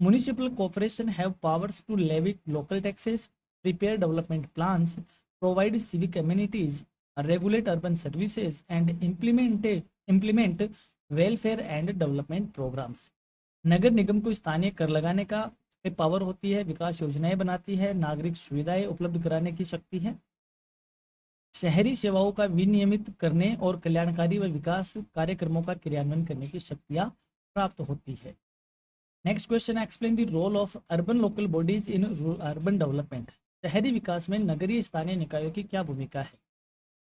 Municipal corporation have powers to levy local taxes, prepare development plans, provide civic amenities, regulate urban services and implement welfare and development programs। नगर निगम को स्थानीय कर लगाने का पावर होती है, विकास योजनाएं बनाती है, नागरिक सुविधाएं उपलब्ध कराने की शक्ति है, शहरी सेवाओं का विनियमित करने और कल्याणकारी व विकास कार्यक्रमों का क्रियान्वयन करने की शक्तियां प्राप्त होती है। नेक्स्ट क्वेश्चन है, explain the role of urban local bodies in urban development. शहरी विकास में नगरीय स्थानीय निकायों की क्या भूमिका है।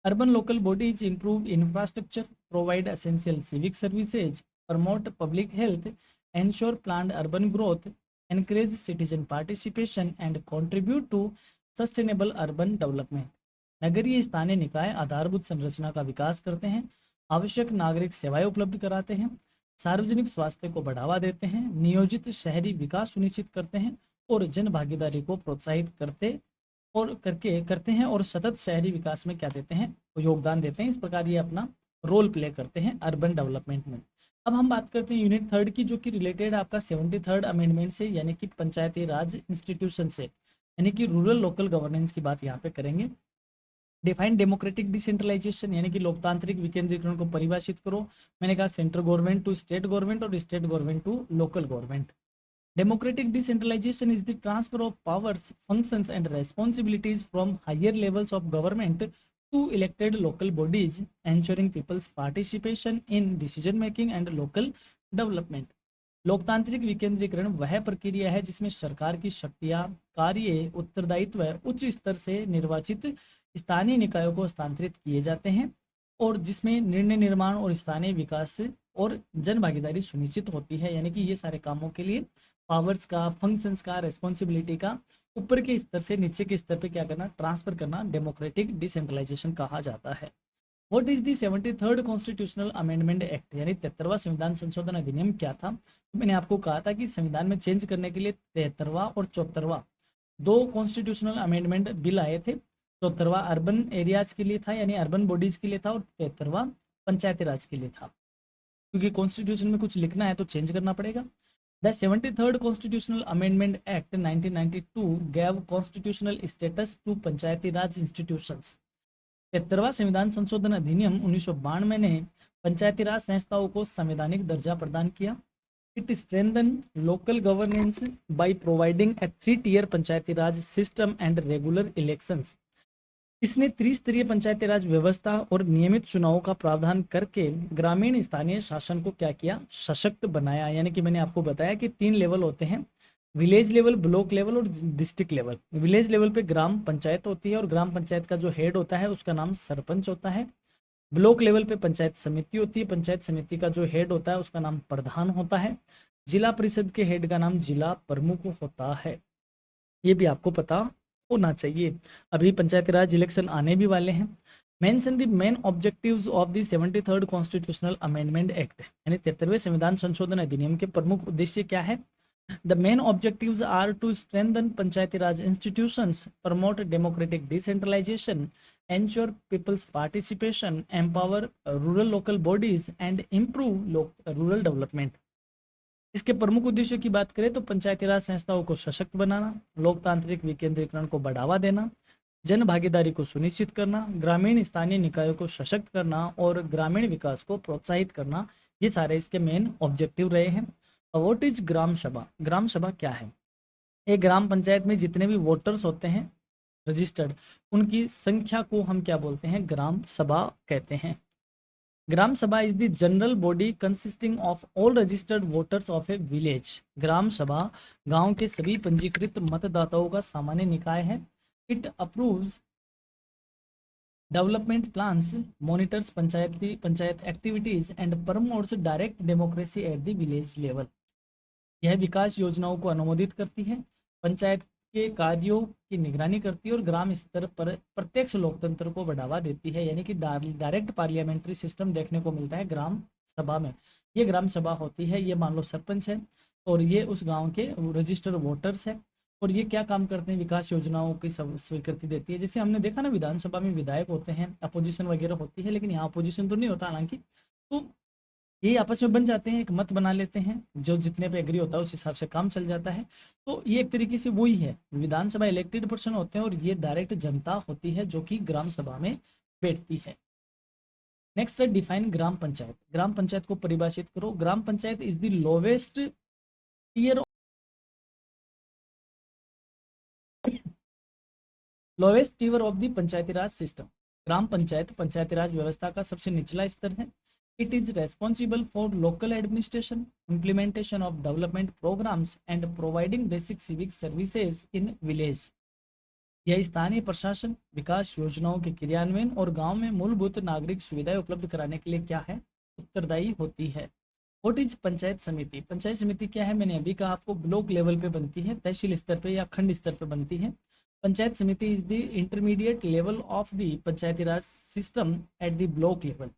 Urban local bodies improve infrastructure, provide essential civic services, promote public health, ensure planned urban growth, encourage citizen participation and contribute to sustainable urban development. नगरीय स्थानीय निकाय आधारभूत संरचना का विकास करते हैं, आवश्यक नागरिक सेवाएं उपलब्ध कराते हैं, सार्वजनिक स्वास्थ्य को बढ़ावा देते हैं, नियोजित शहरी विकास सुनिश्चित करते हैं और जन भागीदारी को प्रोत्साहित करते हैं और सतत शहरी विकास में क्या देते हैं, योगदान देते हैं। इस प्रकार ये अपना रोल प्ले करते हैं अर्बन डेवलपमेंट में। अब हम बात करते हैं यूनिट 3 की, जो कि रिलेटेड आपका 73rd अमेंडमेंट से, यानी कि पंचायती राज इंस्टीट्यूशन से, यानी कि रूरल लोकल गवर्नेंस की बात यहाँ पे करेंगे। डिफाइन डेमोक्रेटिक डिसेंट्रलाइजेशन, यानी कि लोकतांत्रिक विकेंद्रीकरण को परिभाषित करो। मैंने कहा central government to state government और state government to local government. Democratic decentralization is the transfer of powers, functions, and responsibilities from higher levels of government to elected local bodies, ensuring people's participation in decision making and local development। लोकतांत्रिक विकेंद्रीकरण वह प्रक्रिया है जिसमें सरकार की शक्तियां, कार्य, उत्तरदायित्व उच्च स्तर से निर्वाचित स्थानीय निकायों को हस्तांतरित किए जाते हैं और जिसमें निर्णय निर्माण और स्थानीय विकास और जन भागीदारी सुनिश्चित होती है। यानी कि ये सारे कामों के लिए पावर्स का, फंक्शंस का, रेस्पॉन्सिबिलिटी का ऊपर के स्तर से नीचे के स्तर पे क्या करना, ट्रांसफर करना, डेमोक्रेटिक डिसेंट्रलाइजेशन कहा जाता है। What is the 73rd constitutional amendment act, यानी 73वां संविधान संशोधन अधिनियम क्या था। तो मैंने आपको कहा था कि संविधान में चेंज करने के लिए 73वां और 74वां 2 कॉन्स्टिट्यूशनल अमेंडमेंट बिल आए थे। 74वां अर्बन एरियाज के लिए था, यानी अर्बन बॉडीज के लिए था, और 73वां पंचायती राज के लिए था। क्योंकि कॉन्स्टिट्यूशन में कुछ लिखना है तो चेंज करना पड़ेगा। The 73rd constitutional amendment act 1992 gave constitutional status to Panchayati Raj institutions. 73वां संविधान संशोधन अधिनियम 1992 ने पंचायती राज संस्थाओं को संवैधानिक दर्जा प्रदान किया। It strengthen local governance by providing A 3-tier Panchayati Raj system and regular elections. इसने त्रिस्तरीय पंचायती राज व्यवस्था और नियमित चुनावों का प्रावधान करके ग्रामीण स्थानीय शासन को क्या किया, सशक्त बनाया। यानी कि मैंने आपको बताया कि 3 लेवल होते हैं, विलेज लेवल, ब्लॉक लेवल और डिस्ट्रिक्ट लेवल। विलेज लेवल पे ग्राम पंचायत होती है और ग्राम पंचायत का जो हेड होता है उसका नाम सरपंच होता है। ब्लॉक लेवल पे पंचायत समिति होती है, पंचायत समिति का जो हेड होता है उसका नाम प्रधान होता है। जिला परिषद के हेड का नाम जिला प्रमुख होता है। ये भी आपको पता होना चाहिए। अभी पंचायती राज इलेक्शन आने भी वाले हैं। Mention the main objectives of the 73rd constitutional amendment act, यानी 73वें संविधान संशोधन अधिनियम के प्रमुख उद्देश्य क्या है। The main objectives are to strengthen Panchayati Raj institutions, promote democratic decentralisation, ensure people's participation, empower rural local bodies and improve rural development. इसके प्रमुख उद्देश्यों की बात करें तो पंचायती राज संस्थाओं को सशक्त बनाना, लोकतांत्रिक विकेंद्रीकरण को बढ़ावा देना, जन भागीदारी को सुनिश्चित करना, ग्रामीण स्थानीय निकायों को सशक्त करना और ग्रामीण विकास को प्रोत्साहित करना। ये सारे इसके मेन ऑब्जेक्टिव रहे हैं। व्हाट इज ग्राम सभा? ग्राम सभा क्या है? एक ग्राम पंचायत में जितने भी वोटर्स होते हैं रजिस्टर्ड, उनकी संख्या को हम क्या बोलते हैं? ग्राम सभा कहते हैं। Gram Sabha is the general body consisting of all registered voters of a village. Gram Sabha गांव के सभी पंजीकृत मतदाताओं का सामान्य निकाय है। It approves development plans, monitors panchayat activities and promotes direct democracy at the village level. यह विकास योजनाओं को अनुमोदित करती है, पंचायत के कार्यों की निगरानी करती है और ग्राम स्तर पर प्रत्यक्ष लोकतंत्र को बढ़ावा देती है। यानी कि डायरेक्ट पार्लियामेंट्री सिस्टम देखने को मिलता है ग्राम सभा में। ये ग्राम सभा होती है, ये मान लो सरपंच है और ये उस गांव के रजिस्टर्ड वोटर्स है और ये क्या काम करते हैं? विकास योजनाओं की स्वीकृति देती है। जैसे हमने देखा ना विधानसभा में विधायक होते हैं, अपोजिशन वगैरह होती है, लेकिन यहाँ अपोजिशन तो नहीं होता हालांकि। तो ये आपस में बन जाते हैं, एक मत बना लेते हैं, जो जितने पे एग्री होता है उस हिसाब से काम चल जाता है। तो ये एक तरीके से वही है, विधानसभा इलेक्टेड पर्सन होते हैं और ये डायरेक्ट जनता होती है जो कि ग्राम सभा में बैठती है। नेक्स्ट है डिफाइन ग्राम पंचायत। ग्राम पंचायत को परिभाषित करो। Gram Panchayat is the lowest tier of the Panchayati Raj system. Gram Panchayat Panchayati Raj व्यवस्था का सबसे निचला स्तर है। It is responsible for local administration, implementation of development programs and providing basic civic services in village. यह स्थानीय प्रशासन, विकास योजनाओं के क्रियान्वयन और गांव में मूलभूत नागरिक सुविधाएं उपलब्ध कराने के लिए क्या है? उत्तरदायी होती है। व्हाट इज पंचायत समिति? पंचायत समिति क्या है? मैंने अभी कहा आपको, ब्लॉक लेवल पे बनती है, तहसील स्तर पे या खंड स्तर पे बनती है। पंचायत समिति is the intermediate level of the Panchayati Raj system at the block level.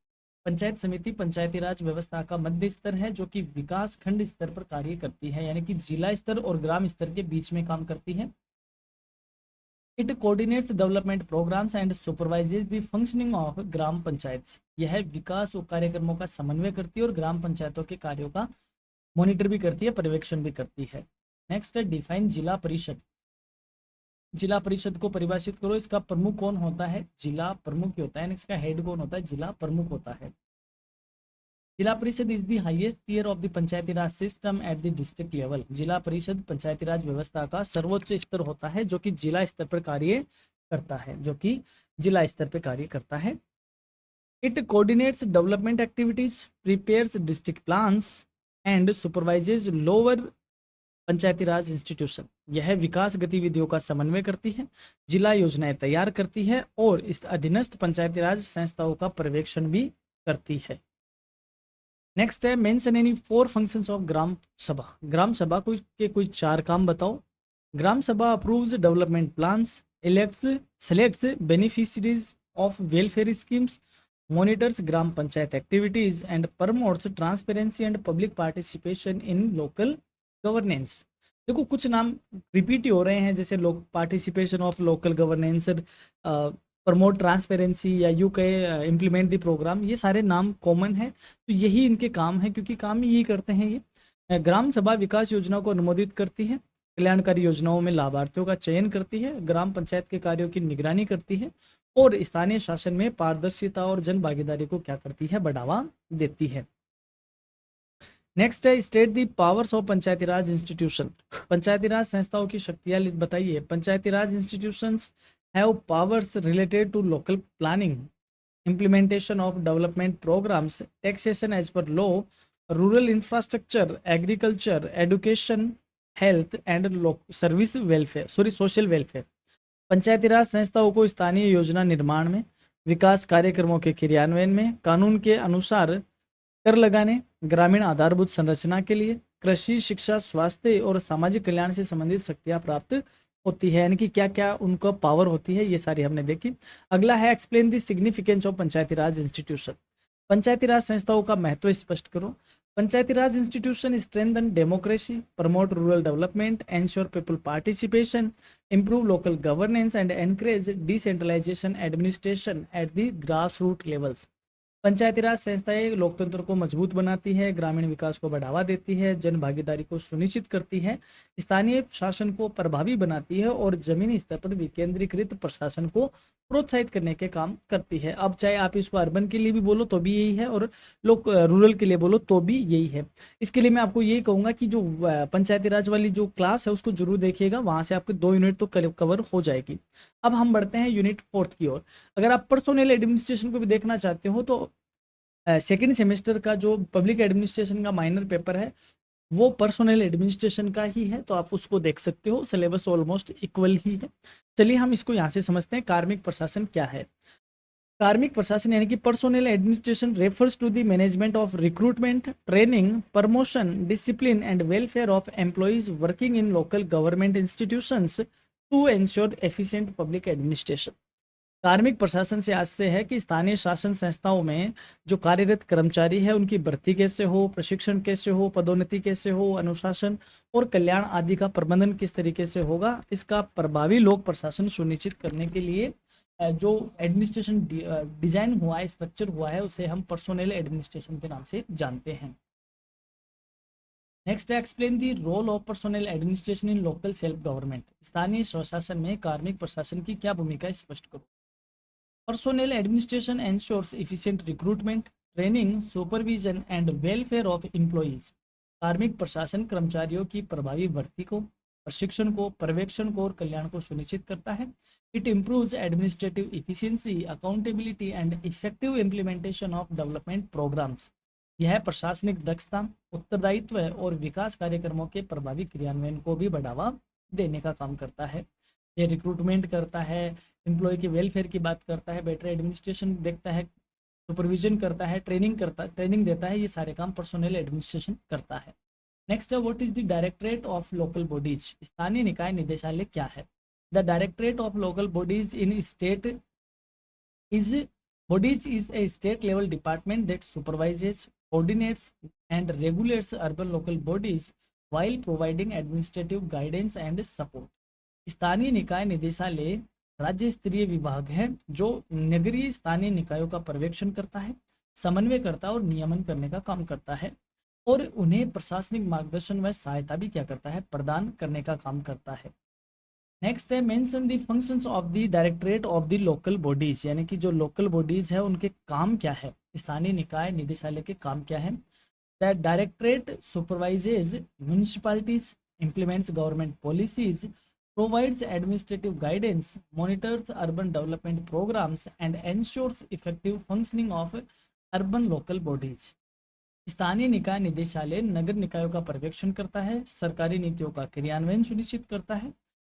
Panchayat समिति पंचायती राज व्यवस्था का मध्य स्तर है जो कि विकास खंड स्तर पर कार्य करती है, यानी कि जिला स्तर और ग्राम स्तर के बीच में काम करती है। It coordinates development programmes and supervises the functioning of Gram Panchayat. यह विकास और कार्यक्रमों का समन्वय करती है और ग्राम पंचायतों के कार्यों का मॉनिटर भी करती है, पर्यवेक्षण भी करती है। नेक्स्ट है डिफाइन जिला परिषद। जिला परिषद को परिभाषित करो। इसका प्रमुख कौन होता है? जिला प्रमुख होता है। इसका हेड कौन होता है? जिला प्रमुख होता है। Zila Parishad is the highest tier of the Panchayati Raj system at the district level. Zila Parishad पंचायती राज व्यवस्था का सर्वोच्च स्तर होता है जो कि जिला स्तर पर कार्य करता है, जो कि जिला स्तर पर कार्य करता है। It coordinates development activities, prepares district plans and supervises lower Panchayati Raj institution. यह विकास गतिविधियों का समन्वय करती है, जिला योजनाएं तैयार करती है और इस अधीनस्थ पंचायती राज संस्थाओं का पर्यवेक्षण भी करती है। नेक्स्ट है mention any 4 functions of gram सभा। ग्राम सभा के कोई 4 काम बताओ। ग्राम सभा approves development plans, elects selects beneficiaries of welfare schemes, monitors gram panchayat activities and promotes transparency and public participation in local governance. देखो कुछ नाम रिपीट ही हो रहे हैं, जैसे लोग participation of local governance, promote transparency या यू कहे इम्प्लीमेंट द प्रोग्राम। ये सारे नाम कॉमन है, तो यही इनके काम है क्योंकि काम ही यही करते हैं ये। ग्राम सभा विकास योजना को अनुमोदित करती है, कल्याणकारी योजनाओं में लाभार्थियों का चयन करती है, ग्राम पंचायत के कार्यों की निगरानी करती है और स्थानीय शासन में पारदर्शिता और जन भागीदारी को क्या करती है, बढ़ावा देती है। नेक्स्ट है state the powers of Panchayati Raj institution. Panchayati Raj संस्थाओं की शक्तियां बताइए। Panchayati Raj institutions have powers related to local planning, implementation of development programs, taxation as per law, rural infrastructure, agriculture, education, health and service welfare, social welfare। पंचायती राज संस्थाओं को स्थानीय योजना निर्माण में, विकास कार्यक्रमों के क्रियान्वयन में, कानून के अनुसार कर लगाने, ग्रामीण आधारभूत संरचना के लिए, कृषि, शिक्षा, स्वास्थ्य और सामाजिक कल्याण से संबंधित शक्तियां प्राप्त होती है। यानी कि क्या क्या उनका पावर होती है, ये सारी हमने देखी। अगला है explain the significance of Panchayati Raj institution. Panchayati Raj संस्थाओं का महत्व स्पष्ट करो। Panchayati Raj institution strengthen democracy, promote rural development, ensure people participation, improve local governance and encourage decentralization administration at the grassroots levels। पंचायती राज संस्थाएं लोकतंत्र को मजबूत बनाती है, ग्रामीण विकास को बढ़ावा देती है, जन भागीदारी को सुनिश्चित करती है, स्थानीय शासन को प्रभावी बनाती है और जमीनी स्तर पर विकेंद्रीकृत प्रशासन को प्रोत्साहित करने के काम करती है। अब चाहे आप इसको अर्बन के लिए भी बोलो तो भी यही है और लोग रूरल के लिए बोलो तो भी यही है। इसके लिए मैं आपको यही कहूंगा कि जो पंचायती राज वाली जो क्लास है उसको जरूर देखिएगा, वहां से आपके 2 यूनिट तो कवर हो जाएगी। अब हम बढ़ते हैं यूनिट 4 की ओर। अगर आप पर्सोनल एडमिनिस्ट्रेशन को भी देखना चाहते हो तो सेकेंड सेमेस्टर का जो पब्लिक एडमिनिस्ट्रेशन का माइनर पेपर है वो पर्सोनल एडमिनिस्ट्रेशन का ही है, तो आप उसको देख सकते हो। सिलेबस ऑलमोस्ट इक्वल ही है। चलिए हम इसको यहाँ से समझते हैं। कार्मिक प्रशासन क्या है? कार्मिक प्रशासन यानी कि personnel administration refers to the management of recruitment, training, promotion, discipline and welfare of employees working in local government institutions to ensure efficient public administration. कार्मिक प्रशासन से आज से है कि स्थानीय शासन संस्थाओं में जो कार्यरत कर्मचारी है उनकी भर्ती कैसे हो, प्रशिक्षण कैसे हो, पदोन्नति कैसे हो, अनुशासन और कल्याण आदि का प्रबंधन किस तरीके से होगा, इसका प्रभावी लोक प्रशासन सुनिश्चित करने के लिए जो एडमिनिस्ट्रेशन डिजाइन हुआ है, स्ट्रक्चर हुआ है, उसे हम पर्सोनल एडमिनिस्ट्रेशन के नाम से जानते हैं। Next explain the role of personnel administration in local self government. स्थानीय स्वशासन में कार्मिक प्रशासन की क्या भूमिका है, स्पष्ट करो। Personnel administration ensures efficient recruitment, training, supervision and welfare of employees। कार्मिक प्रशासन कर्मचारियों की प्रभावी भर्ती को, प्रशिक्षण को, पर्यवेक्षण को और कल्याण को सुनिश्चित करता है। It improves administrative efficiency, accountability and effective implementation of development programmes. यह प्रशासनिक दक्षता, उत्तरदायित्व और विकास कार्यक्रमों के प्रभावी क्रियान्वयन को भी बढ़ावा देने का काम करता है। ये रिक्रूटमेंट करता है, एम्प्लॉय के वेलफेयर की बात करता है, बेटर एडमिनिस्ट्रेशन देखता है, सुपरविजन करता है, ट्रेनिंग देता है। ये सारे काम पर्सोनल एडमिनिस्ट्रेशन करता है। नेक्स्ट है what is the directorate of local bodies. स्थानीय निकाय निदेशालय क्या है? The directorate of local bodies in state is a state level department that supervises, coordinates and regulates urban local bodies while providing administrative guidance and support। स्थानीय निकाय निदेशालय राज्य स्तरीय विभाग है जो नगरीय स्थानीय निकायों का पर्यवेक्षण करता है, समन्वय करता है और नियमन करने का काम करता है और उन्हें प्रशासनिक मार्गदर्शन व सहायता भी क्या करता है, प्रदान करने का काम करता है। नेक्स्ट है mention the functions of the directorate of the local bodies. यानी कि जो लोकल बॉडीज है उनके काम क्या है, स्थानीय निकाय निदेशालय के काम क्या है। The directorate supervises municipalities, implements government policies, provides administrative guidance, monitors urban development programs and ensures effective functioning of urban local bodies। स्थानीय निकाय निदेशालय नगर निकायों का पर्यवेक्षण करता है, सरकारी नीतियों का क्रियान्वयन सुनिश्चित करता है,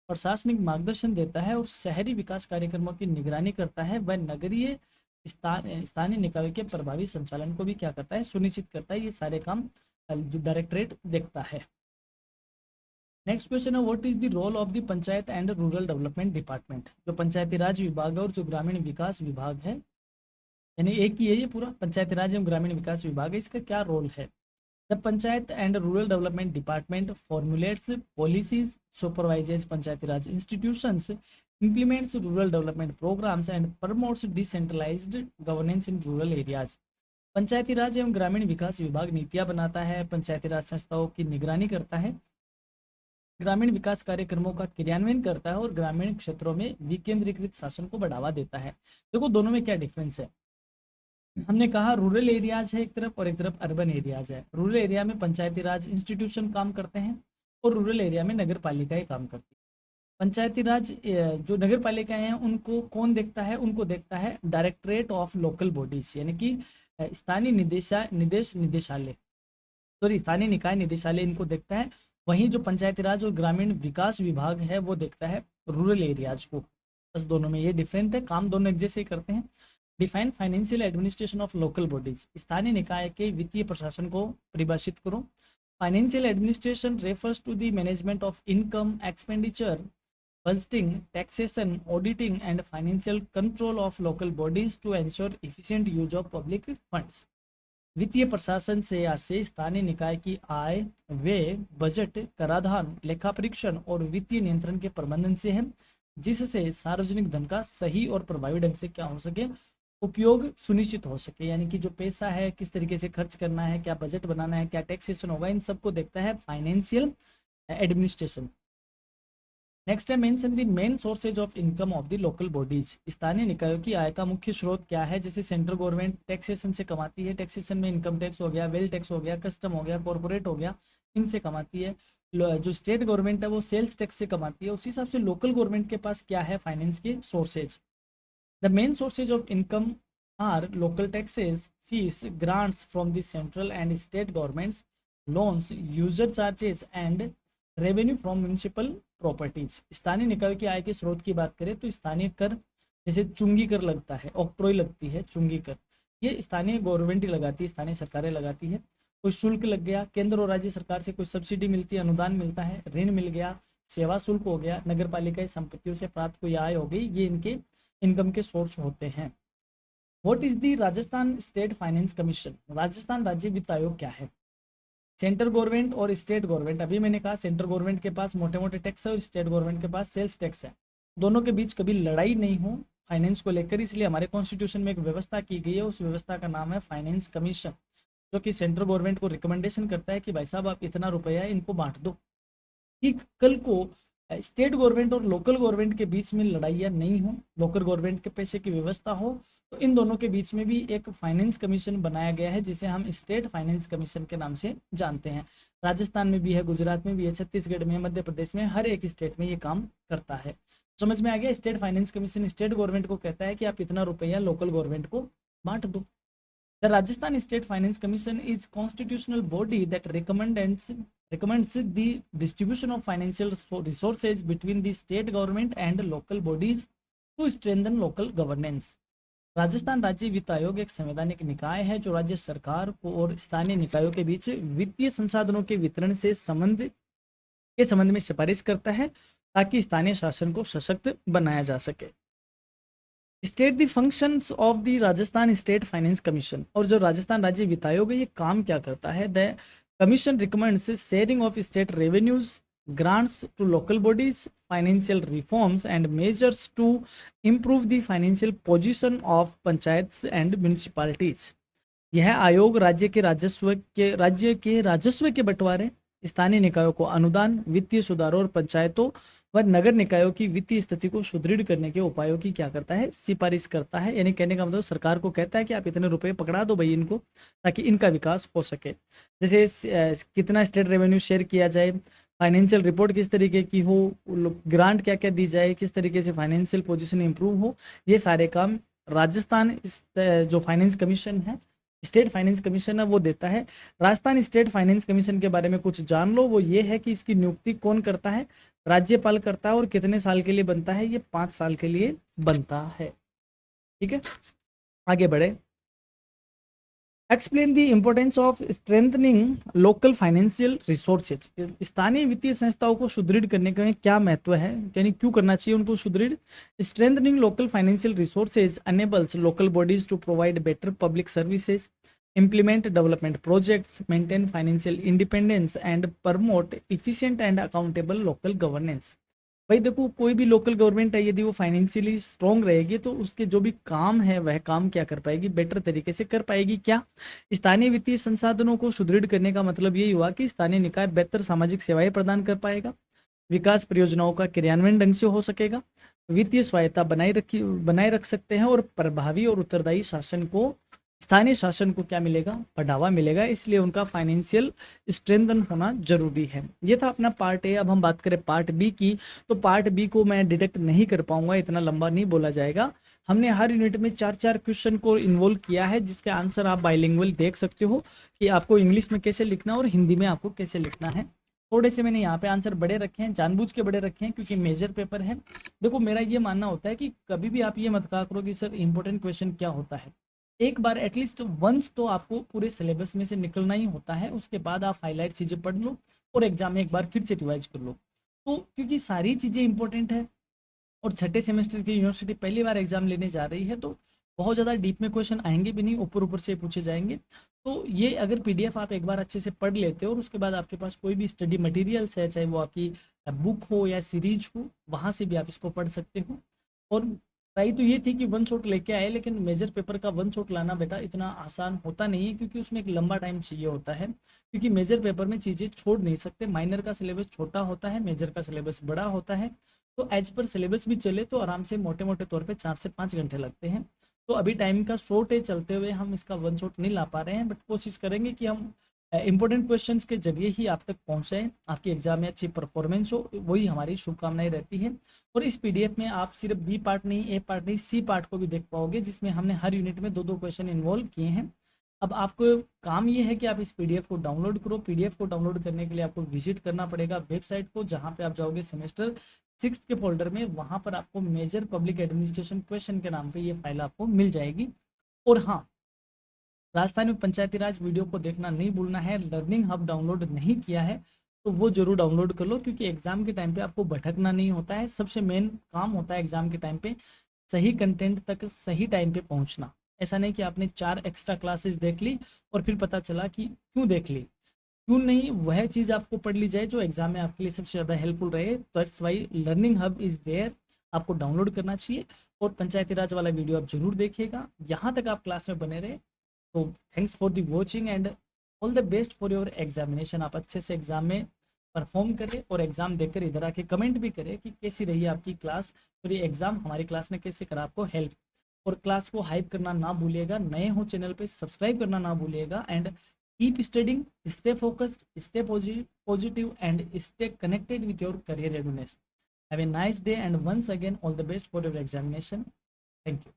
प्रशासनिक मार्गदर्शन देता है और शहरी विकास कार्यक्रमों की निगरानी करता है। वह नगरीय स्थानीय निकायों के प्रभावी संचालन को भी क्या करता है, सुनिश्चित करता है। ये सारे काम जो डायरेक्टरेट देखता है। नेक्स्ट क्वेश्चन है what is the role of the panchayat and rural development department. जो पंचायती राज विभाग है और जो ग्रामीण विकास विभाग है, यानी एक ही है ये पूरा, पंचायती राज एवं ग्रामीण विकास विभाग है, इसका क्या रोल है। The panchayat and rural development department formulates policies, supervises Panchayati Raj institutions, implements rural development programs and promotes decentralized governance in rural areas। पंचायती राज एवं ग्रामीण विकास विभाग नीतियां बनाता है, पंचायती राज संस्थाओं की निगरानी करता है, ग्रामीण विकास कार्यक्रमों का क्रियान्वयन करता है और ग्रामीण क्षेत्रों में विकेंद्रीकृत शासन को बढ़ावा देता है। देखो दोनों में क्या डिफरेंस है। हमने कहा रूरल एरियाज है एक तरफ और एक तरफ अर्बन एरियाज है। रूरल एरिया में पंचायती राज इंस्टीट्यूशन काम करते हैं और रूरल एरिया में नगर पालिकाएं काम करती हैं। पंचायती राज जो नगर पालिकाएं हैं उनको कौन देखता है, उनको देखता है डायरेक्टरेट ऑफ लोकल बॉडीज, यानी कि स्थानीय निदेशालय, सॉरी स्थानीय निकाय निदेशालय इनको देखता है। वहीं जो पंचायती राज और ग्रामीण विकास विभाग है वो देखता है रूरल एरियाज को। बस दोनों में ये डिफरेंट है, काम दोनों एक जैसे ही करते हैं। Define financial administration of local bodies, स्थानीय निकाय के वित्तीय प्रशासन को परिभाषित करो। Financial administration refers to the management of income, expenditure, budgeting, taxation, auditing and financial control of local bodies to ensure efficient use of public funds. वित्तीय प्रशासन से आशय स्थानीय निकाय की आय, व्यय, बजट, कराधान, लेखा परीक्षण और वित्तीय नियंत्रण के प्रबंधन से है, जिससे सार्वजनिक धन का सही और प्रभावी ढंग से क्या हो सके, उपयोग सुनिश्चित हो सके। यानी कि जो पैसा है किस तरीके से खर्च करना है, क्या बजट बनाना है, क्या टैक्सेशन होगा, इन सबको देखता है फाइनेंशियल एडमिनिस्ट्रेशन। नेक्स्ट है mention the main sources of income of the local bodies, स्थानीय निकायों की आय का मुख्य स्रोत क्या है। जैसे सेंट्रल गवर्नमेंट टैक्सेशन से कमाती है, टैक्सेशन में इनकम टैक्स हो गया, वेल टैक्स हो गया, कस्टम हो गया, कॉर्पोरेट हो गया, इनसे कमाती है। जो स्टेट गवर्नमेंट है वो सेल्स टैक्स से कमाती है। उसी हिसाब से लोकल गवर्नमेंट के पास क्या है, फाइनेंस के sources. The main sources of income are local taxes, fees, grants from the central and state governments, loans, user charges and revenue from municipal properties. स्थानीय निकायों की आय के स्रोत की बात करें तो स्थानीय कर, जैसे चुंगी कर लगता है, ऑक्ट्रॉय लगती है, चुंगी कर, ये स्थानीय गवर्नमेंट ही लगाती है, स्थानीय सरकारें लगाती है। कोई शुल्क लग गया, केंद्र और राज्य सरकार से कोई सब्सिडी मिलती है, अनुदान मिलता है, ऋण मिल गया, सेवा शुल्क हो गया, नगर पालिका संपत्तियों से प्राप्त कोई आय हो गई, ये इनके इनकम के सोर्स होते हैं। What is the Rajasthan state finance commission, Rajasthan राज्य वित्त आयोग क्या है। सेंट्रल गवर्नमेंट और स्टेट गवर्नमेंट, अभी मैंने कहा सेंट्रल गवर्नमेंट के पास मोटे मोटे टैक्स है और स्टेट गवर्नमेंट के पास सेल्स टैक्स है। दोनों के बीच कभी लड़ाई नहीं हो फाइनेंस को लेकर, इसलिए हमारे कॉन्स्टिट्यूशन में एक व्यवस्था की गई है, उस व्यवस्था का नाम है फाइनेंस कमीशन, जो कि सेंट्रल गवर्नमेंट को रिकमेंडेशन करता है कि भाई साहब आप इतना रुपया इनको बांट दो। ठीक कल को स्टेट गवर्नमेंट और लोकल गवर्नमेंट के बीच में लड़ाइयाँ नहीं हो, लोकल गवर्नमेंट के पैसे की व्यवस्था हो, तो इन दोनों के बीच में भी एक फाइनेंस कमीशन बनाया गया है, जिसे हम स्टेट फाइनेंस कमीशन के नाम से जानते हैं। राजस्थान में भी है, गुजरात में भी है, छत्तीसगढ़ में, मध्य प्रदेश में, हर एक स्टेट में ये काम करता है। समझ में आ गया। State finance commission state government को कहता है कि आप इतना रुपया लोकल गवर्नमेंट को बांट दो। The Rajasthan State Finance Commission is constitutional body that recommends the distribution of financial resources between the state government and local bodies to strengthen local governance. Rajasthan राज्य वित्त आयोग एक संवैधानिक निकाय है जो राज्य सरकार को और स्थानीय निकायों के बीच वित्तीय संसाधनों के वितरण से संबंध में सिफारिश करता है ताकि स्थानीय शासन को सशक्त बनाया जा सके। State the functions of the Rajasthan state finance commission, और जो राजस्थान राज्य वित्त आयोग है ये काम क्या करता है। The commission recommends sharing of state revenues, grants to local bodies, financial reforms and measures to improve the financial position of panchayats and municipalities. यह आयोग राज्य के राजस्व के बंटवारे, स्थानीय निकायों को अनुदान, वित्तीय सुधारों और पंचायतों व नगर निकायों की वित्तीय स्थिति को सुदृढ़ करने के उपायों की क्या करता है, सिफारिश करता है। यानी कहने का मतलब सरकार को कहता है कि आप इतने रुपए पकड़ा दो भाई इनको, ताकि इनका विकास हो सके। जैसे कितना स्टेट रेवेन्यू शेयर किया जाए, फाइनेंशियल रिपोर्ट किस तरीके की हो, ग्रांट क्या क्या दी जाए, किस तरीके से फाइनेंशियल पोजीशन इंप्रूव हो, ये सारे काम राजस्थान जो फाइनेंस कमीशन है, स्टेट फाइनेंस कमीशन है, वो देता है। राजस्थान स्टेट फाइनेंस कमीशन के बारे में कुछ जान लो। वो ये है कि इसकी नियुक्ति कौन करता है, राज्यपाल करता है, और कितने साल के लिए बनता है, ये 5 साल के लिए बनता है। ठीक है, आगे बढ़े। Explain the importance of strengthening local financial resources, स्थानीय वित्तीय संस्थाओं को सुदृढ़ करने का क्या महत्व है, यानी क्यों करना चाहिए उनको सुदृढ़। Strengthening local financial resources enables local bodies to provide better public services, implement development projects, maintain financial independence and promote efficient and accountable local governance. भाई देखो, कोई भी लोकल गवर्नमेंट है, यदि वो फाइनेंशियली स्ट्रांग रहेगी तो उसके जो भी काम है वह काम क्या कर पाएगी, बेटर तरीके से कर पाएगी। क्या स्थानीय वित्तीय संसाधनों को सुदृढ़ करने का मतलब यही हुआ कि स्थानीय निकाय बेहतर सामाजिक सेवाएं प्रदान कर पाएगा, विकास परियोजनाओं का क्रियान्वयन ढंग से हो सकेगा, वित्तीय स्वायत्ता बनाए रख सकते हैं, और प्रभावी और उत्तरदायी शासन को, स्थानीय शासन को क्या मिलेगा, बढ़ावा मिलेगा। इसलिए उनका फाइनेंशियल स्ट्रेंथन होना जरूरी है। ये था अपना पार्ट ए। अब हम बात करें पार्ट बी की, तो पार्ट बी को मैं डिटेक्ट नहीं कर पाऊंगा, इतना लंबा नहीं बोला जाएगा। हमने हर यूनिट में 4-4 क्वेश्चन को इन्वॉल्व किया है, जिसके आंसर आप बाइलिंगुअल देख सकते हो कि आपको इंग्लिश में कैसे लिखना है और हिंदी में आपको कैसे लिखना है। थोड़े से मैंने यहाँ पे आंसर बड़े रखे हैं, जानबूझ के बड़े रखे हैं क्योंकि मेजर पेपर है। देखो, मेरा ये मानना होता है कि कभी भी आप ये मत कहा करो कि सर इंपॉर्टेंट क्वेश्चन क्या होता है। एक बार एटलीस्ट वंस तो आपको पूरे सिलेबस में से निकलना ही होता है, उसके बाद आप हाईलाइट चीज़ें पढ़ लो और एग्जाम में एक बार फिर से रिवाइज कर लो। तो क्योंकि सारी चीज़ें इंपॉर्टेंट है और छठे सेमेस्टर की यूनिवर्सिटी पहली बार एग्जाम लेने जा रही है, तो बहुत ज़्यादा डीप में क्वेश्चन आएंगे भी नहीं, ऊपर ऊपर से पूछे जाएंगे। तो ये अगर पीडीएफ आप एक बार अच्छे से पढ़ लेते हो और उसके बाद आपके पास कोई भी स्टडी मटेरियल्स है, चाहे वो आपकी बुक हो या सीरीज हो, वहाँ से भी आप इसको पढ़ सकते हो। और ट्राई तो ये थी कि वन शॉट लेके आए, लेकिन मेजर पेपर का वन शॉट लाना बेटा इतना आसान होता नहीं है, क्योंकि उसमें एक लंबा टाइम चाहिए होता है। क्योंकि मेजर पेपर में चीज़ें छोड़ नहीं सकते, माइनर का सिलेबस छोटा होता है, मेजर का सिलेबस बड़ा होता है। तो एज पर सिलेबस भी चले तो आराम से मोटे मोटे तौर पे 4 से 5 घंटे लगते हैं। तो अभी टाइम का शॉर्ट है, चलते हुए हम इसका वन शॉट नहीं ला पा रहे हैं, बट कोशिश करेंगे कि हम इंपॉर्टेंट क्वेश्चंस के जरिए ही आप तक पहुंचाएं, आपकी एग्जाम में अच्छी परफॉर्मेंस हो, वही हमारी शुभकामनाएं रहती है। और इस पीडीएफ में आप सिर्फ बी पार्ट नहीं, ए पार्ट नहीं, सी पार्ट को भी देख पाओगे, जिसमें हमने हर यूनिट में 2-2 क्वेश्चन इन्वॉल्व किए हैं। अब आपको काम ये है कि आप इस पीडीएफ को डाउनलोड करो। पीडीएफ को डाउनलोड करने के लिए आपको विजिट करना पड़ेगा वेबसाइट को, जहाँ पे आप जाओगे सेमेस्टर 6 के फोल्डर में, वहाँ पर आपको मेजर पब्लिक एडमिनिस्ट्रेशन क्वेश्चन के नाम पे ये फाइल आपको मिल जाएगी। और हाँ, राजस्थान में पंचायती राज वीडियो को देखना नहीं भूलना है। लर्निंग हब डाउनलोड नहीं किया है तो वो जरूर डाउनलोड कर लो, क्योंकि एग्जाम के टाइम पे आपको भटकना नहीं होता है। सबसे मेन काम होता है एग्जाम के टाइम पे सही कंटेंट तक सही टाइम पे पहुंचना। ऐसा नहीं कि आपने 4 एक्स्ट्रा क्लासेस देख ली और फिर पता चला कि क्यों देख ली, क्यों नहीं वह चीज़ आपको पढ़ ली जाए जो एग्जाम में आपके लिए सबसे ज़्यादा हेल्पफुल रहे। That's why learning hub is there, आपको डाउनलोड करना चाहिए। और पंचायती राज वाला वीडियो आप जरूर देखिएगा। यहाँ तक आप क्लास में बने रहे तो thanks for the watching and all the best for your examination. आप अच्छे से एग्जाम में परफॉर्म करें और एग्जाम देकर इधर आके कमेंट भी करें कि कैसी रही आपकी क्लास और ये एग्जाम हमारी क्लास ने कैसे करा आपको हेल्प। और क्लास को हाइप करना ना भूलिएगा, नए हो चैनल पे सब्सक्राइब करना ना भूलिएगा। And keep studying, stay focused, stay positive and stay connected with your career readiness. Have a nice day and once again all the best for your examination. Thank you.